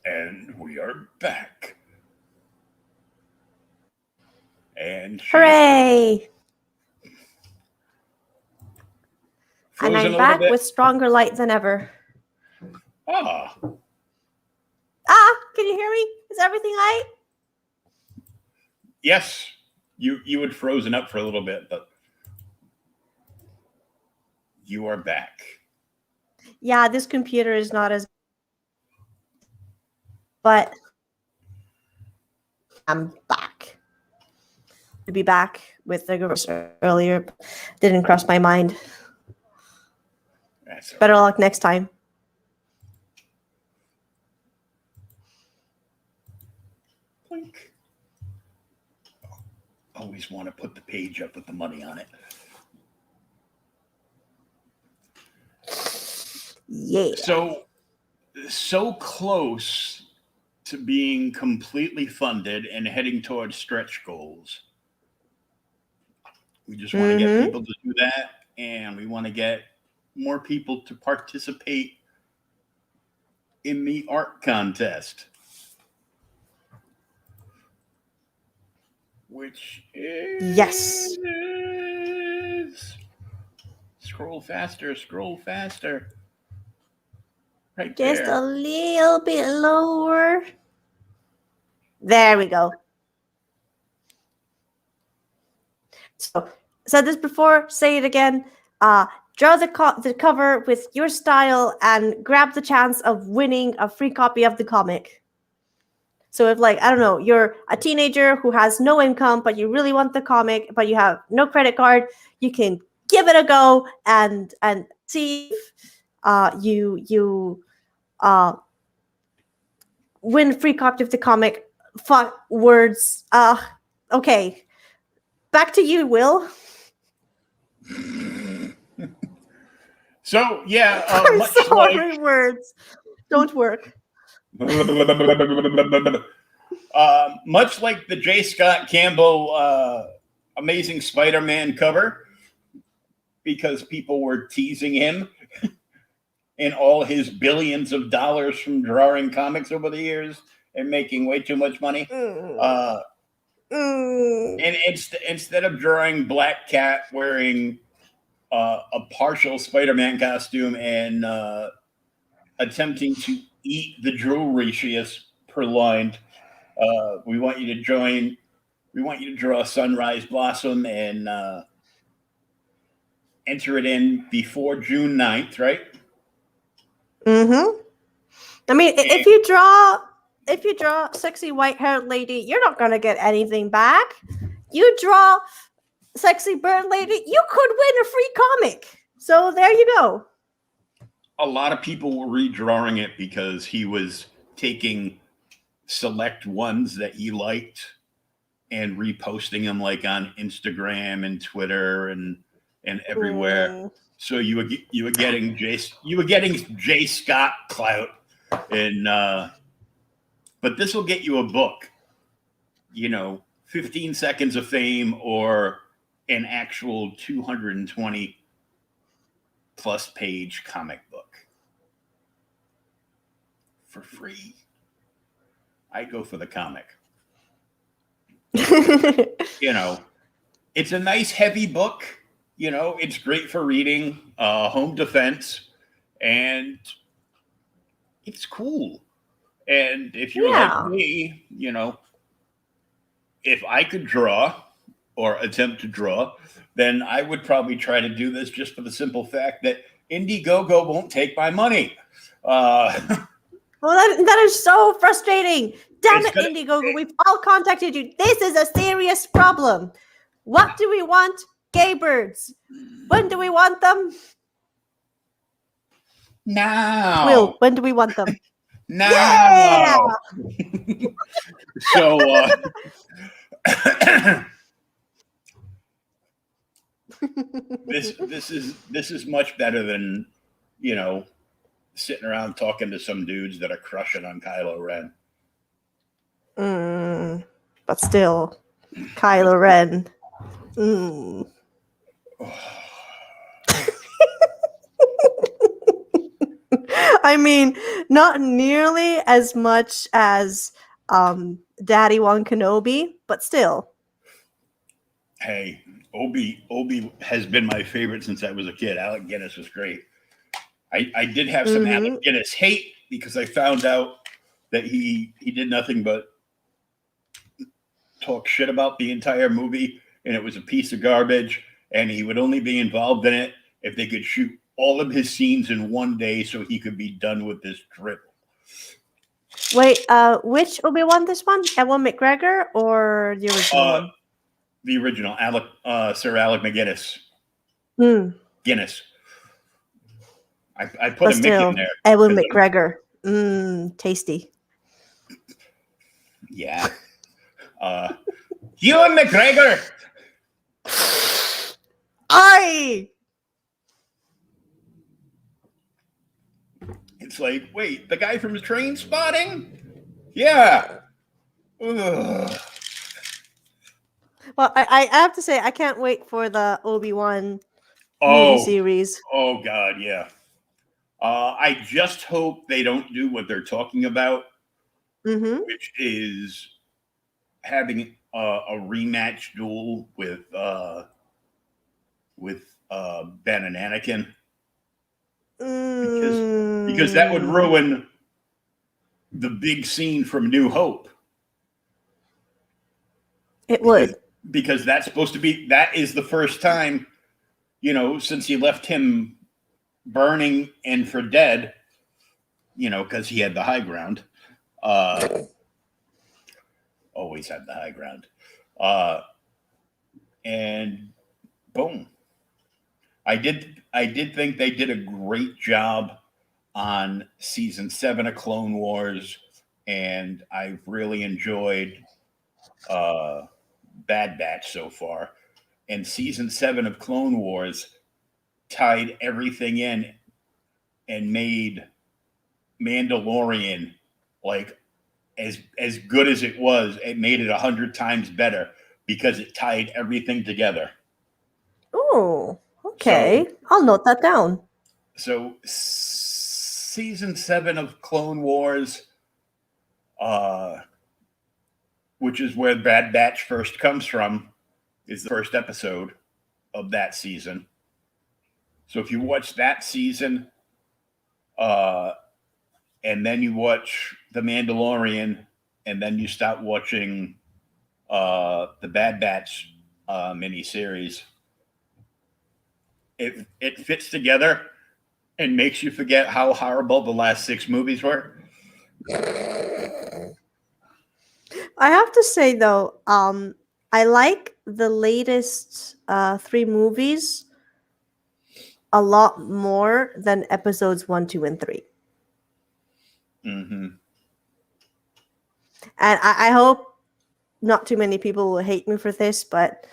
And we are back. And Hooray! And frozen I'm a little back bit. with stronger light than ever. Ah, Can you hear me? Is everything light? yes. You had frozen up for a little bit, but you are back. Yeah, this computer is not as... But I'm back. To be back with the girls earlier didn't cross my mind. That's Better luck next time. Blink. Always want to put the page up with the money on it. Yeah. So close to being completely funded and heading towards stretch goals. We just want to get people to do that, and we want to get more people to participate in the art contest, which is... Yes. Scroll faster, scroll faster. Right Just there. a little bit lower. There we go. So, said this before, say it again. Draw the cover with your style and grab the chance of winning a free copy of the comic. So if, like, I don't know, you're a teenager who has no income, but you really want the comic, but you have no credit card, you can give it a go and see if you win a free copy of the comic. Fuck words. Okay. Back to you, Will. So, yeah. I'm Much sorry, like... words don't work. Much like the J. Scott Campbell Amazing Spider-Man cover, because people were teasing him and all his billions of dollars from drawing comics over the years and making way too much money. And instead of drawing Black Cat wearing a partial Spider-Man costume and attempting to eat the jewelry she has purloined, we want you to join. We want you to draw a sunrise blossom and enter it in before June 9th, right? I mean, if you draw sexy white-haired lady, you're not gonna get anything back. You draw sexy bird lady, you could win a free comic. So there you go. A lot of people were redrawing it because he was taking select ones that he liked and reposting them, like on Instagram and Twitter and everywhere. So you were getting J. Scott clout, and but this will get you a book. 15 seconds of fame or an actual 220 plus page comic book for free. I go for the comic. It's a nice heavy book. It's great for reading, home defense, and it's cool. And if you're like me, if I could draw or attempt to draw, then I would probably try to do this just for the simple fact that Indiegogo won't take my money. Well, that is so frustrating. Damn it, Indiegogo. We've all contacted you. This is a serious problem. What do we want? Gay birds. When do we want them? Now. Will, when do we want them? Now. Yeah! So, This is much better than, you know, sitting around talking to some dudes that are crushing on Kylo Ren. But still, Kylo Ren. I mean, not nearly as much as Daddy Wan Kenobi, but still. Hey, Obi has been my favorite since I was a kid. Alec Guinness was great. I did have some Alec Guinness hate because I found out that he did nothing but talk shit about the entire movie, and it was a piece of garbage, and he would only be involved in it if they could shoot all of his scenes in one day so he could be done with this dribble. Wait, which Obi-Wan this one? Ewan McGregor or the original one? The original, Sir Alec McGuinness. Guinness. I put a Mick in there. Ewan McGregor. Tasty. Yeah. Ewan McGregor. It's like, wait, the guy from Train Spotting? Yeah. Ugh. Well, I have to say, I can't wait for the Obi-Wan movie series. Oh, God, yeah. I just hope they don't do what they're talking about, which is having a rematch duel with Ben and Anakin. Because that would ruin the big scene from New Hope. It would. Because that is the first time, you know, since he left him burning and for dead, you know, because he had the high ground. Always had the high ground. And boom. I did think they did a great job on season 7 of Clone Wars, and I've really enjoyed Bad Batch so far. And season 7 of Clone Wars tied everything in and made Mandalorian like as good as it was. It made it 100 times better because it tied everything together. Oh, okay. So, I'll note that down. So season 7 of Clone Wars, which is where Bad Batch first comes from, is the first episode of that season. So if you watch that season, and then you watch The Mandalorian, and then you start watching the Bad Batch miniseries, it fits together and makes you forget how horrible the last 6 movies were. I have to say, though, I like the latest 3 movies a lot more than episodes 1, 2, and 3. And I hope not too many people will hate me for this, but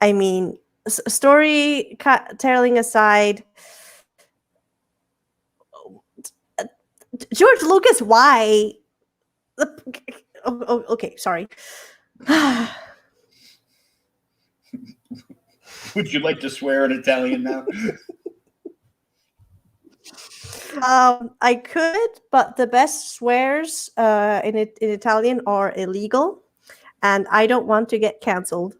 I mean, storytelling aside, George Lucas, why? Okay, sorry. Would you like to swear in Italian now? I could, but the best swears in Italian are illegal, and I don't want to get canceled.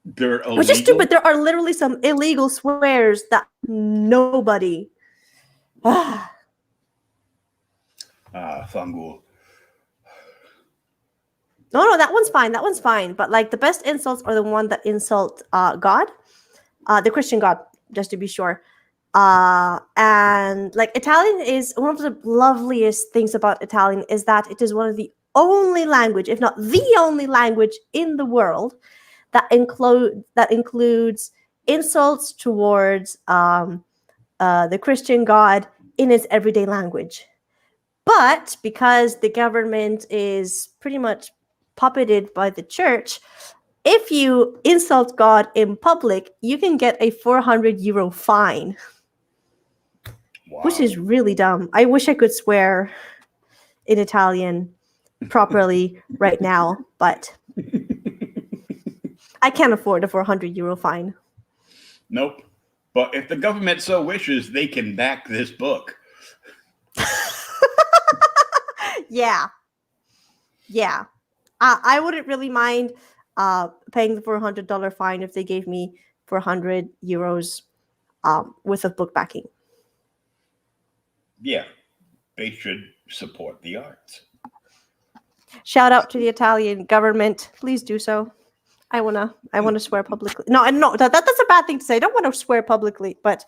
They're illegal? Which is stupid. There are literally some illegal swears that nobody. Fangul. No, that one's fine. That one's fine. But like the best insults are the one that insult God, the Christian God, just to be sure. And like Italian is one of the loveliest things about Italian is that it is one of the only language, if not the only language in the world that includes insults towards the Christian God in its everyday language. But because the government is pretty much puppeted by the church, if you insult God in public, you can get a 400 euro fine, Wow. which is really dumb. I wish I could swear in Italian properly right now, but I can't afford a 400 euro fine. Nope. But if the government so wishes, they can back this book. Yeah. I wouldn't really mind paying the $400 fine if they gave me 400 euros with a book backing. Yeah, they should support the arts. Shout out to the Italian government. Please do so. I wanna swear publicly. No, that's a bad thing to say. I don't want to swear publicly, but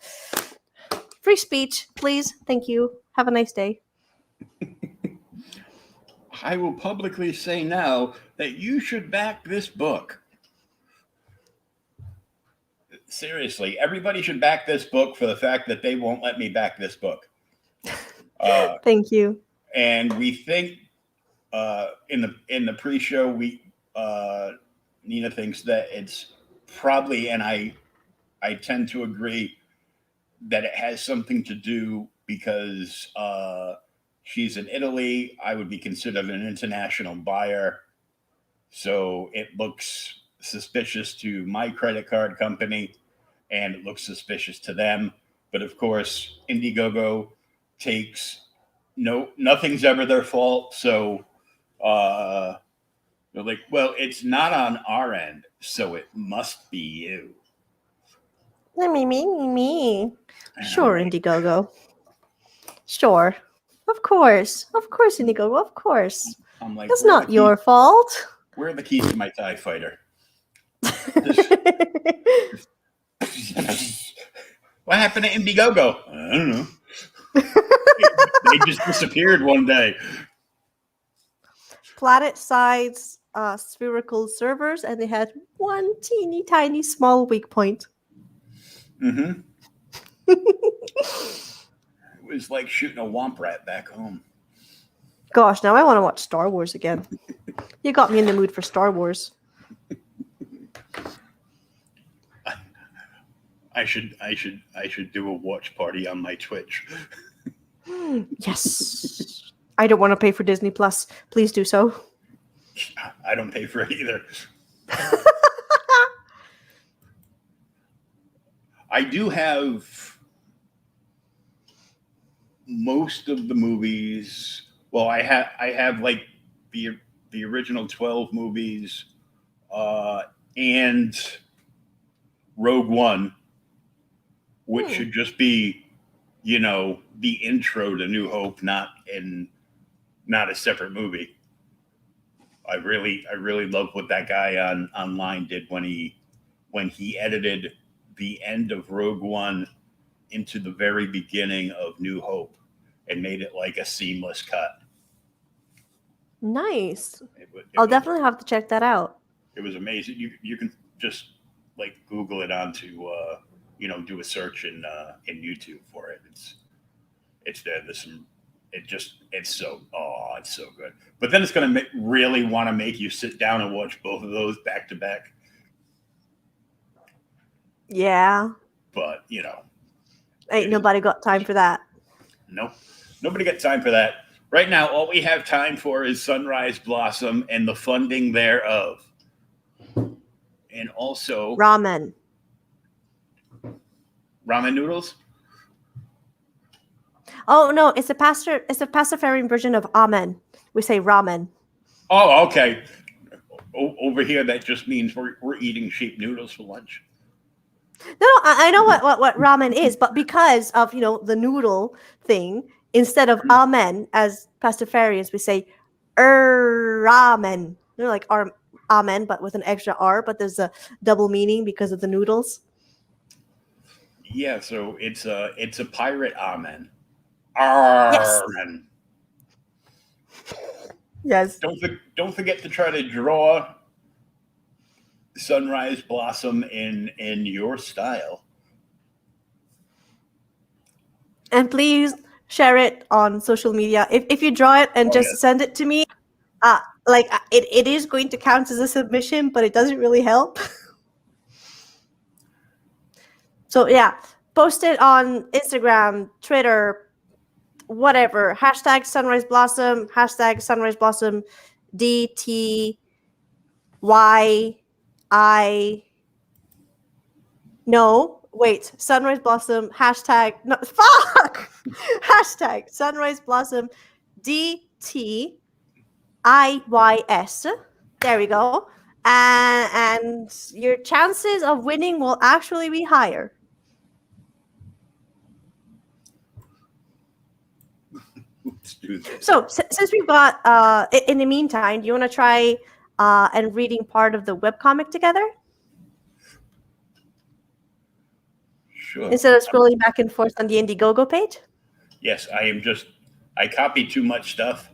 free speech, please. Thank you. Have a nice day. I will publicly say now that you should back this book. Seriously, everybody should back this book for the fact that they won't let me back this book. Thank you. And we think in the pre-show, Nina thinks that it's probably, and I tend to agree, that it has something to do because she's in Italy. I would be considered an international buyer. So it looks suspicious to my credit card company, and it looks suspicious to them. But of course, Indiegogo takes nothing's ever their fault. So they're like, well, it's not on our end, so it must be you. Me. Sure, Indiegogo. Sure. Of course, Indiegogo. Of course. I'm like, that's not your fault. Where are the keys to my TIE fighter? What happened to Indiegogo? I don't know. They just disappeared one day. Planet-sized spherical servers, and they had one teeny tiny small weak point. Mm-hmm. It was like shooting a womp rat back home. Gosh, now I want to watch Star Wars again. You got me in the mood for Star Wars. I should do a watch party on my Twitch. Yes. I don't want to pay for Disney Plus. Please do so. I don't pay for it either. I do have most of the movies. Well, I have like the original 12 movies and Rogue One, which should just be, the intro to New Hope, not a separate movie. I really love what that guy online did when he edited the end of Rogue One into the very beginning of New Hope and made it like a seamless cut. Nice. I'll definitely have to check that out. It was amazing. You can just like Google it onto do a search in YouTube for it. It's there. There's some. It's so good. But then it's gonna really want to make you sit down and watch both of those back to back. Yeah. But ain't nobody got time for that. Nope. Nobody got time for that. Right now, all we have time for is Sunrise Blossom and the funding thereof. And also ramen noodles. Oh no, it's a pastafarian version of amen. We say ramen. Oh, okay. Over here, that just means we're eating sheep noodles for lunch. No, I know what ramen is, but because of the noodle thing, instead of amen as pastafarians, we say ramen. Like amen, but with an extra R, but there's a double meaning because of the noodles. Yeah, so it's a pirate amen. Amen. Yes. Don't forget to try to draw Sunrise Blossom in your style. And please share it on social media. If you draw it and send it to me, like it is going to count as a submission, but it doesn't really help. So yeah, post it on Instagram, Twitter, whatever. Hashtag Sunrise Blossom. Hashtag Sunrise Blossom. DTYI. No, wait. Sunrise Blossom. Hashtag. No, fuck. Hashtag Sunrise Blossom. DTIYS. There we go. And your chances of winning will actually be higher. Let's do this. So since we've got, in the meantime, do you want to try and reading part of the webcomic together Sure. instead of scrolling back and forth on the Indiegogo page? Yes, I copied too much stuff.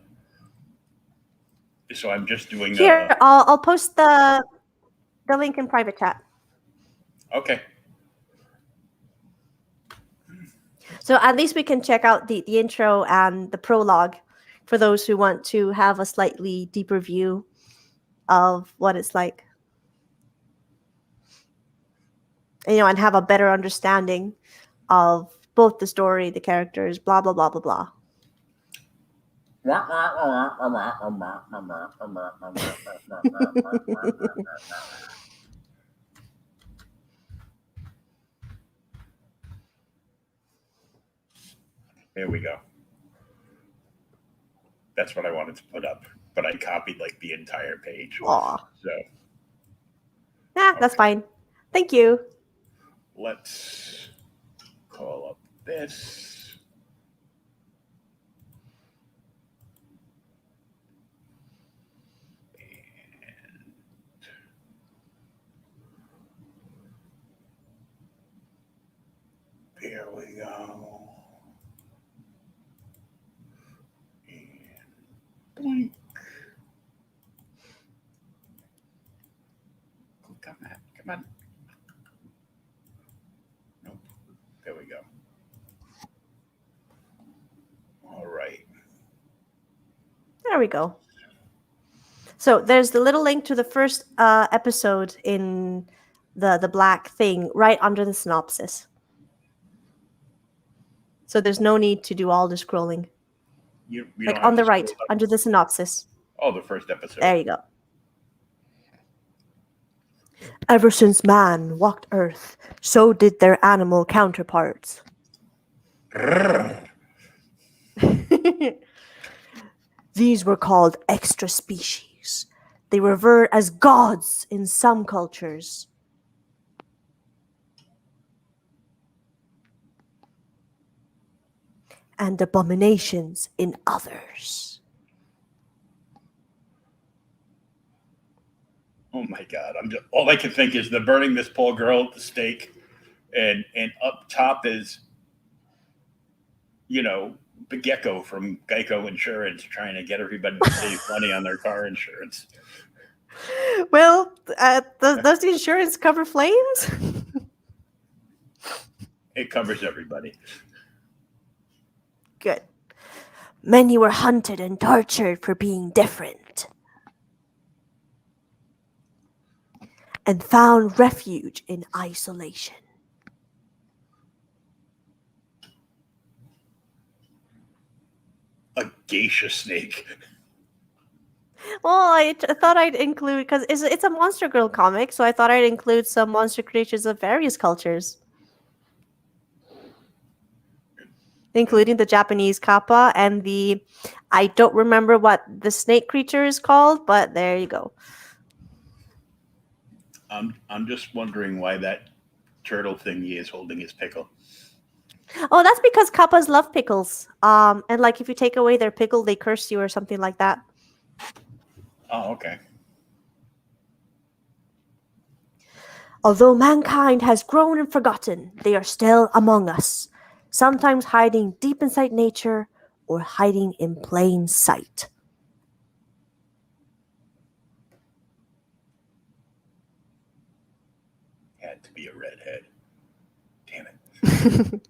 So I'm just doing Here, I'll post the link in private chat. Okay. So at least we can check out the intro and the prologue for those who want to have a slightly deeper view of what it's like. And have a better understanding of both the story, the characters, blah, blah, blah, blah, blah. There we go. That's what I wanted to put up, but I copied like the entire page. Aw. So That's fine. Thank you. let's call up this. And here we go. Blink. Click on that. Come on. Nope. There we go. All right. There we go. So there's the little link to the first episode in the black thing right under the synopsis. So there's no need to do all the scrolling. You Like don't on have the to right, scroll up. under the synopsis. Oh, the first episode. There you go. Ever since man walked Earth, so did their animal counterparts. These were called extra species. They revere as gods in some cultures. And abominations in others. Oh my God! All I can think is they're burning this poor girl at the stake, and up top is, the gecko from Geico Insurance trying to get everybody to save money on their car insurance. Well, does the insurance cover flames? It covers everybody. Good. Many were hunted and tortured for being different. And found refuge in isolation. A geisha snake. Well, I thought I'd include, because it's a Monster Girl comic, so I thought I'd include some monster creatures of various cultures. Including the Japanese kappa and I don't remember what the snake creature is called, but there you go. I'm just wondering why that turtle thingy is holding his pickle. Oh, that's because kappas love pickles. And like if you take away their pickle, they curse you or something like that. Oh, okay. Although mankind has grown and forgotten, they are still among us, sometimes hiding deep inside nature or hiding in plain sight. Had to be a redhead. Damn it.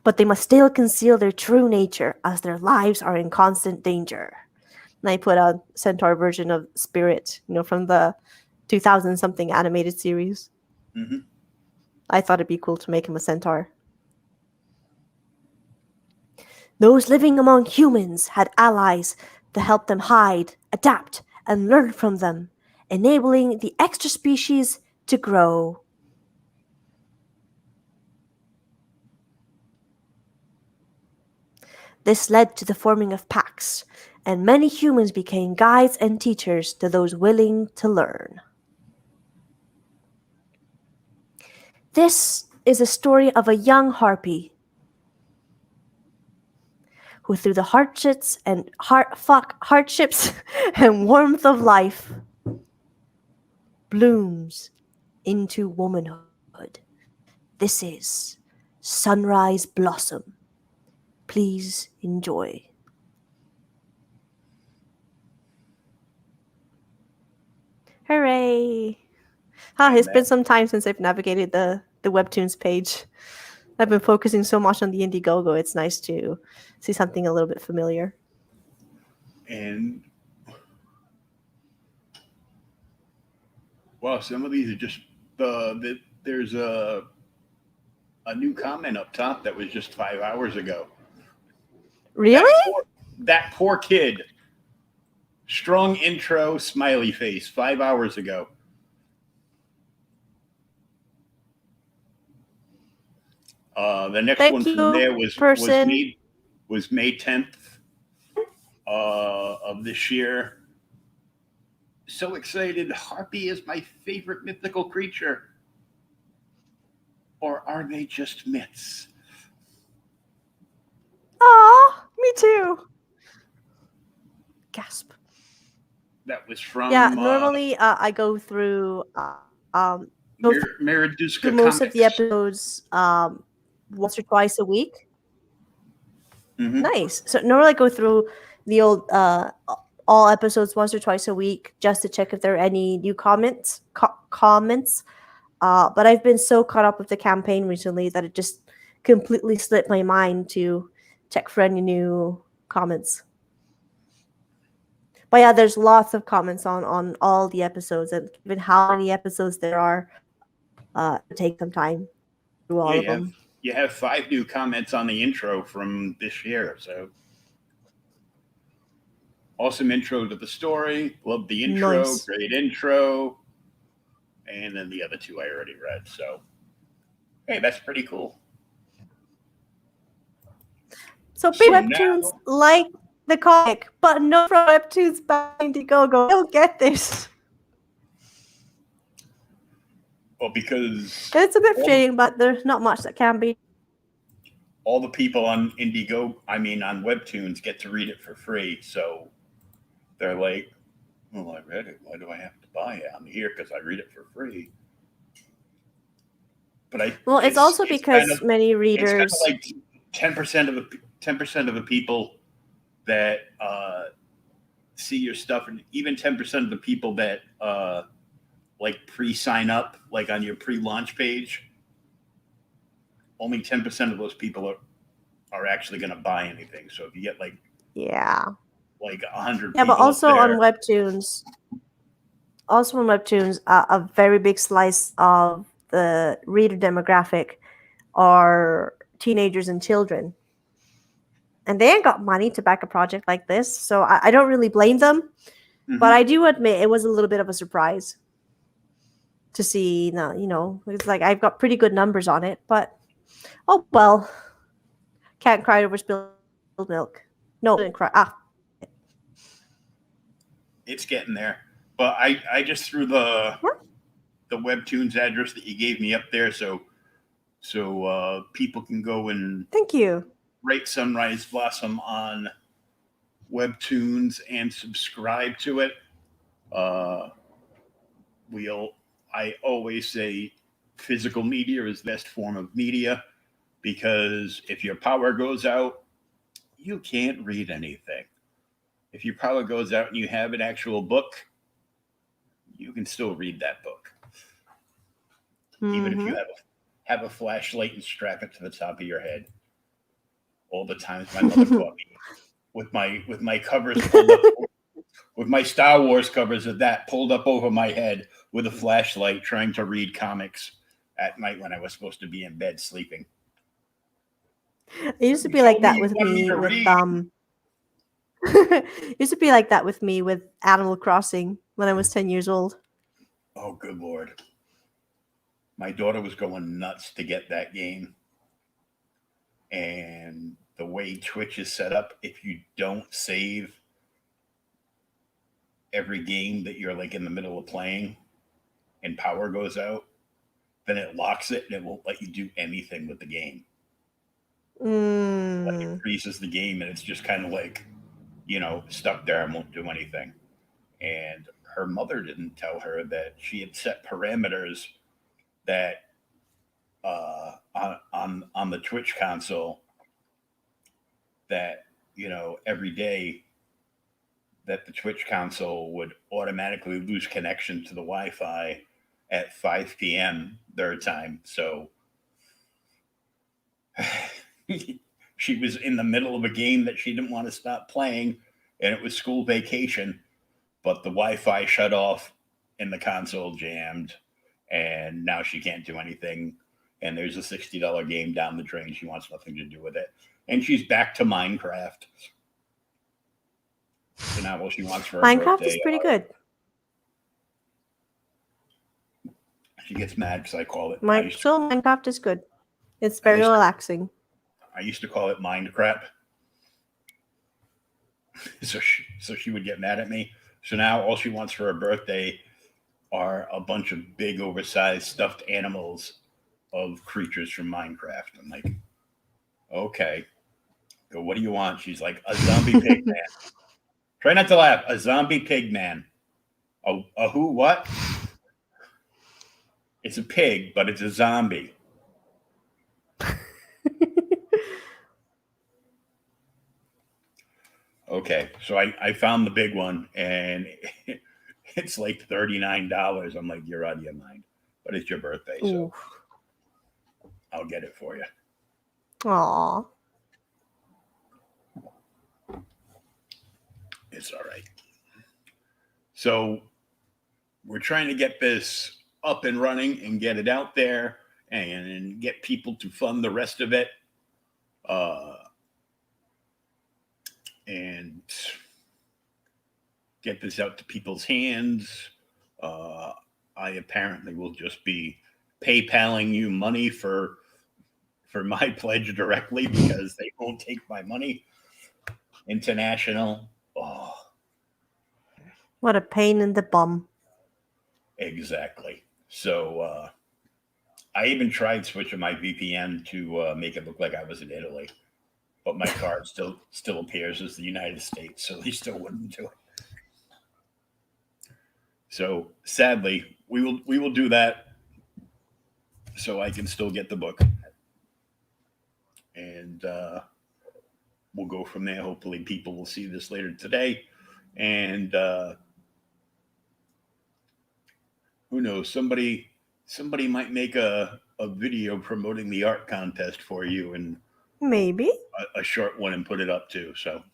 But they must still conceal their true nature as their lives are in constant danger. And I put a centaur version of Spirit, from the 2000 something animated series. Mm-hmm. I thought it'd be cool to make him a centaur. Those living among humans had allies to help them hide, adapt, and learn from them, enabling the extra species to grow. This led to the forming of packs, and many humans became guides and teachers to those willing to learn. This is a story of a young harpy who, through the hardships and hardships and warmth of life, blooms into womanhood. This is Sunrise Blossom. Please enjoy. Hooray! It's been some time since I've navigated the Webtoons page. I've been focusing so much on the Indiegogo. It's nice to see something a little bit familiar. And well, some of these are just there's a new comment up top that was just 5 hours ago. Really? That poor kid. Strong intro, smiley face, 5 hours ago. The next Thank one you, from there person. was May 10th of this year. So excited. Harpy is my favorite mythical creature. Or are they just myths? Aw, me too. Gasp. That was from normally I go through Miraduska most of the Comics. episodes once or twice a week. Mm-hmm. Nice. So normally I go through the old all episodes once or twice a week just to check if there are any new comments. But I've been so caught up with the campaign recently that it just completely slipped my mind to check for any new comments. But yeah, there's lots of comments on all the episodes, and given how many episodes there are, it takes some time through all of them. You have 5 new comments on the intro from this year, so awesome intro to the story. Love the intro, Nice. Great intro. And then the other 2 I already read. So, hey, that's pretty cool. So Webtoons like the comic, but no from Webtoons by Indiegogo. I don't get this. Well, because It's a bit frustrating, but there's not much that can be. All the people on on Webtoons get to read it for free. So they're like, well, I read it. Why do I have to buy it? I'm here because I read it for free. But it's also because many readers, it's kind of like 10% of the people that see your stuff, and even 10% of the people that pre-sign up, like on your pre-launch page. Only 10% of those people are actually going to buy anything. So if you get 100 people, but also on Webtoons, a very big slice of the reader demographic are teenagers and children, and they ain't got money to back a project like this. So I don't really blame them, but I do admit it was a little bit of a surprise to see. It's like I've got pretty good numbers on it, but oh well. Can't cry over spilled milk. No, didn't cry. It's getting there. But I just threw the Webtoons address that you gave me up there so people can go and thank you. Rate Sunrise Blossom on Webtoons and subscribe to it. I always say physical media is the best form of media, because if your power goes out, you can't read anything. If your power goes out and you have an actual book, you can still read that book. Even if you have a flashlight and strap it to the top of your head. All the times my mother caught me with my covers pulled up with my Star Wars covers of that pulled up over my head with a flashlight, trying to read comics at night when I was supposed to be in bed sleeping. It used to You be like told me that you with wanted me me to with read. it used to be like that with me with Animal Crossing when I was 10 years old. Oh, good Lord. My daughter was going nuts to get that game. And the way Twitch is set up, if you don't save every game that you're like in the middle of playing and power goes out, then it locks it and it won't let you do anything with the game. Like it freezes the game and it's just kind of like, stuck there and won't do anything. And her mother didn't tell her that she had set parameters that on the Twitch console that every day that the Twitch console would automatically lose connection to the Wi-Fi at 5 p.m. their time. So she was in the middle of a game that she didn't want to stop playing, and it was school vacation, but the Wi-Fi shut off and the console jammed, and now she can't do anything. And there's a $60 game down the drain. She wants nothing to do with it. And she's back to Minecraft. So now what she wants for her Minecraft birthday, is pretty good. she gets mad because I call it. Minecraft is good. It's very relaxing. I used to call it Mindcrap. So she would get mad at me. So now all she wants for her birthday are a bunch of big, oversized stuffed animals of creatures from Minecraft. I'm like, okay. Go, what do you want? She's like, a zombie pig man. Try not to laugh. A zombie pig man. A who? What? It's a pig, but it's a zombie. Okay, so I found the big one, and it's like $39. I'm like, you're out of your mind. But it's your birthday, so I'll get it for you. Aww. It's all right. So we're trying to get this up and running and get it out there and get people to fund the rest of it. And get this out to people's hands. I apparently will just be PayPaling you money for my pledge directly because they won't take my money. International. Oh. What a pain in the bum. Exactly. So I even tried switching my VPN to make it look like I was in Italy, but my card still appears as the United States, so they still wouldn't do it. So sadly, we will do that so I can still get the book, and we'll go from there. Hopefully, people will see this later today, and who knows? Somebody might make a video promoting the art contest for you, and maybe a short one, and put it up too. So,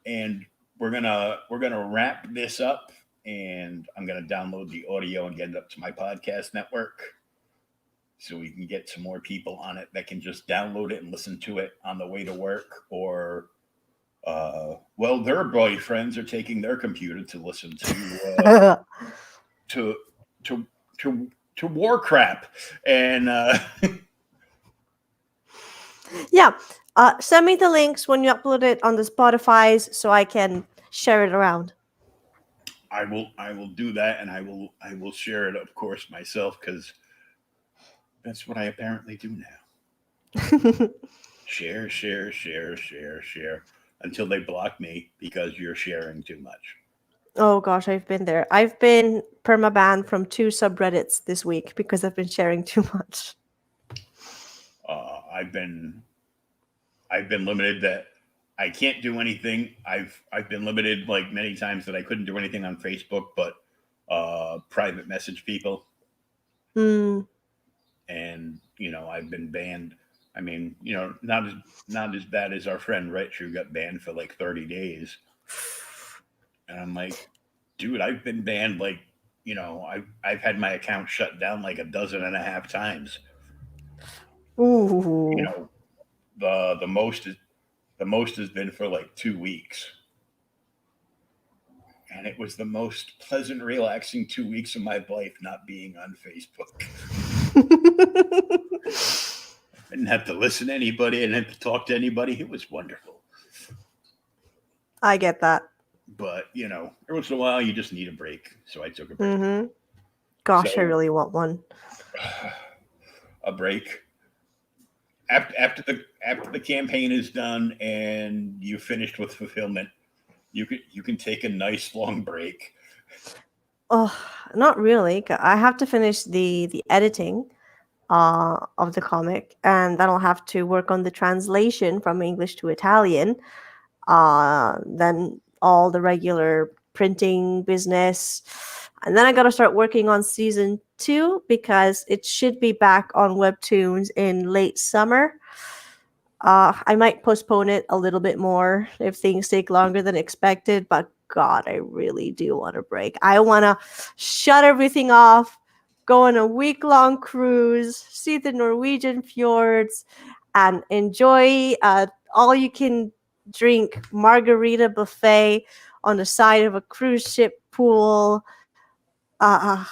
and we're gonna wrap this up, and I'm gonna download the audio and get it up to my podcast network, so we can get some more people on it that can just download it and listen to it on the way to work, or well, their boyfriends are taking their computer to listen to war crap, and yeah. Send me the links when you upload it on the Spotify's so I can share it around. I will do that, and I will share it, of course, myself, because that's what I apparently do now. Share until they block me because you're sharing too much. Oh gosh, I've been there. I've been permabanned from 2 subreddits this week because I've been sharing too much. I've been limited that I can't do anything. I've been limited like many times that I couldn't do anything on Facebook, but private message people. Mm. And I've been banned. I mean, not as bad as our friend Rich who got banned for like 30 days. And I'm like, dude, I've been banned like, I've had my account shut down like a dozen and a half times. You Ooh. know, the most has been for like 2 weeks. And it was the most pleasant, relaxing 2 weeks of my life not being on Facebook. I didn't have to listen to anybody. I didn't have to talk to anybody. It was wonderful. I get that. But, every once in a while, you just need a break. So I took a break. Mm-hmm. Gosh, I So, really want one. a break. After the campaign is done and you finished with fulfillment, you can take a nice long break. Oh, not really. I have to finish the editing of the comic, and then I'll have to work on the translation from English to Italian. Then all the regular printing business. And then I got to start working on season 2 because it should be back on Webtoons in late summer. I might postpone it a little bit more if things take longer than expected, but God, I really do want a break. I want to shut everything off, go on a week-long cruise, see the Norwegian fjords, and enjoy all you can drink margarita buffet on the side of a cruise ship pool. I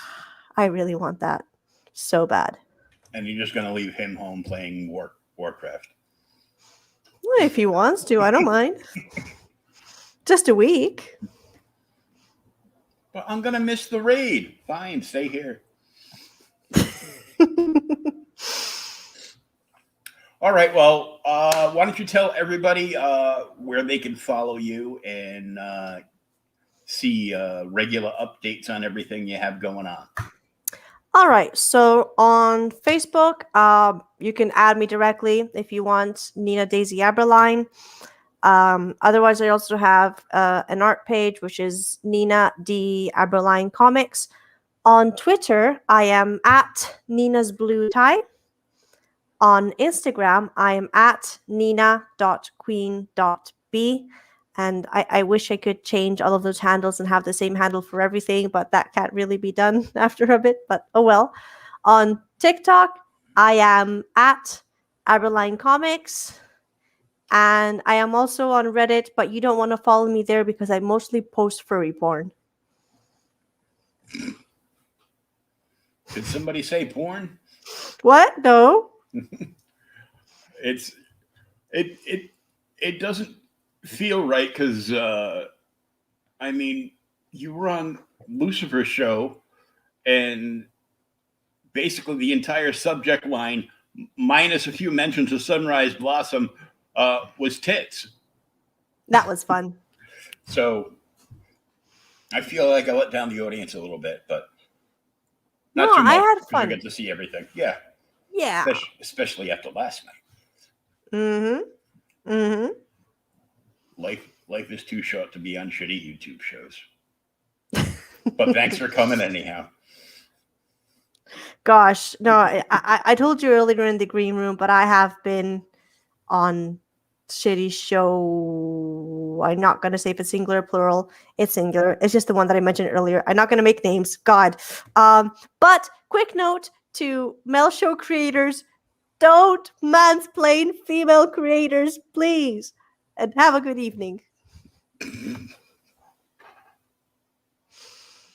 really want that so bad. And you're just going to leave him home playing Warcraft. Well, if he wants to, I don't mind. Just a week. But I'm going to miss the raid. Fine, stay here. All right. Well, why don't you tell everybody where they can follow you and see regular updates on everything you have going on? All right. So on Facebook, you can add me directly if you want, Nina Daisy Aberlein. Otherwise, I also have an art page, which is Nina D. Aberlein Comics. On Twitter, I am at Nina's Blue Tie. On Instagram, I am at nina.queen.b. And I wish I could change all of those handles and have the same handle for everything, but that can't really be done after a bit, but oh well. On TikTok, I am at Aberlein Comics. And I am also on Reddit, but you don't want to follow me there because I mostly post furry porn. Did somebody say porn? What? No. It doesn't feel right because I mean, you were on Lucifer's show and basically the entire subject line, minus a few mentions of Sunrise Blossom, was tits. That was fun. So I feel like I let down the audience a little bit, but not No, too much. I had 'cause fun. I get to see everything. Yeah, Yeah. especially after last night. Mm-hmm. Mm-hmm. Life is too short to be on shitty YouTube shows. But thanks for coming anyhow. Gosh, no, I told you earlier in the green room, but I have been on shitty show. I'm not going to say if it's singular or plural. It's singular. It's just the one that I mentioned earlier. I'm not going to make names. God. But quick note to male show creators, don't mansplain female creators, please. And have a good evening.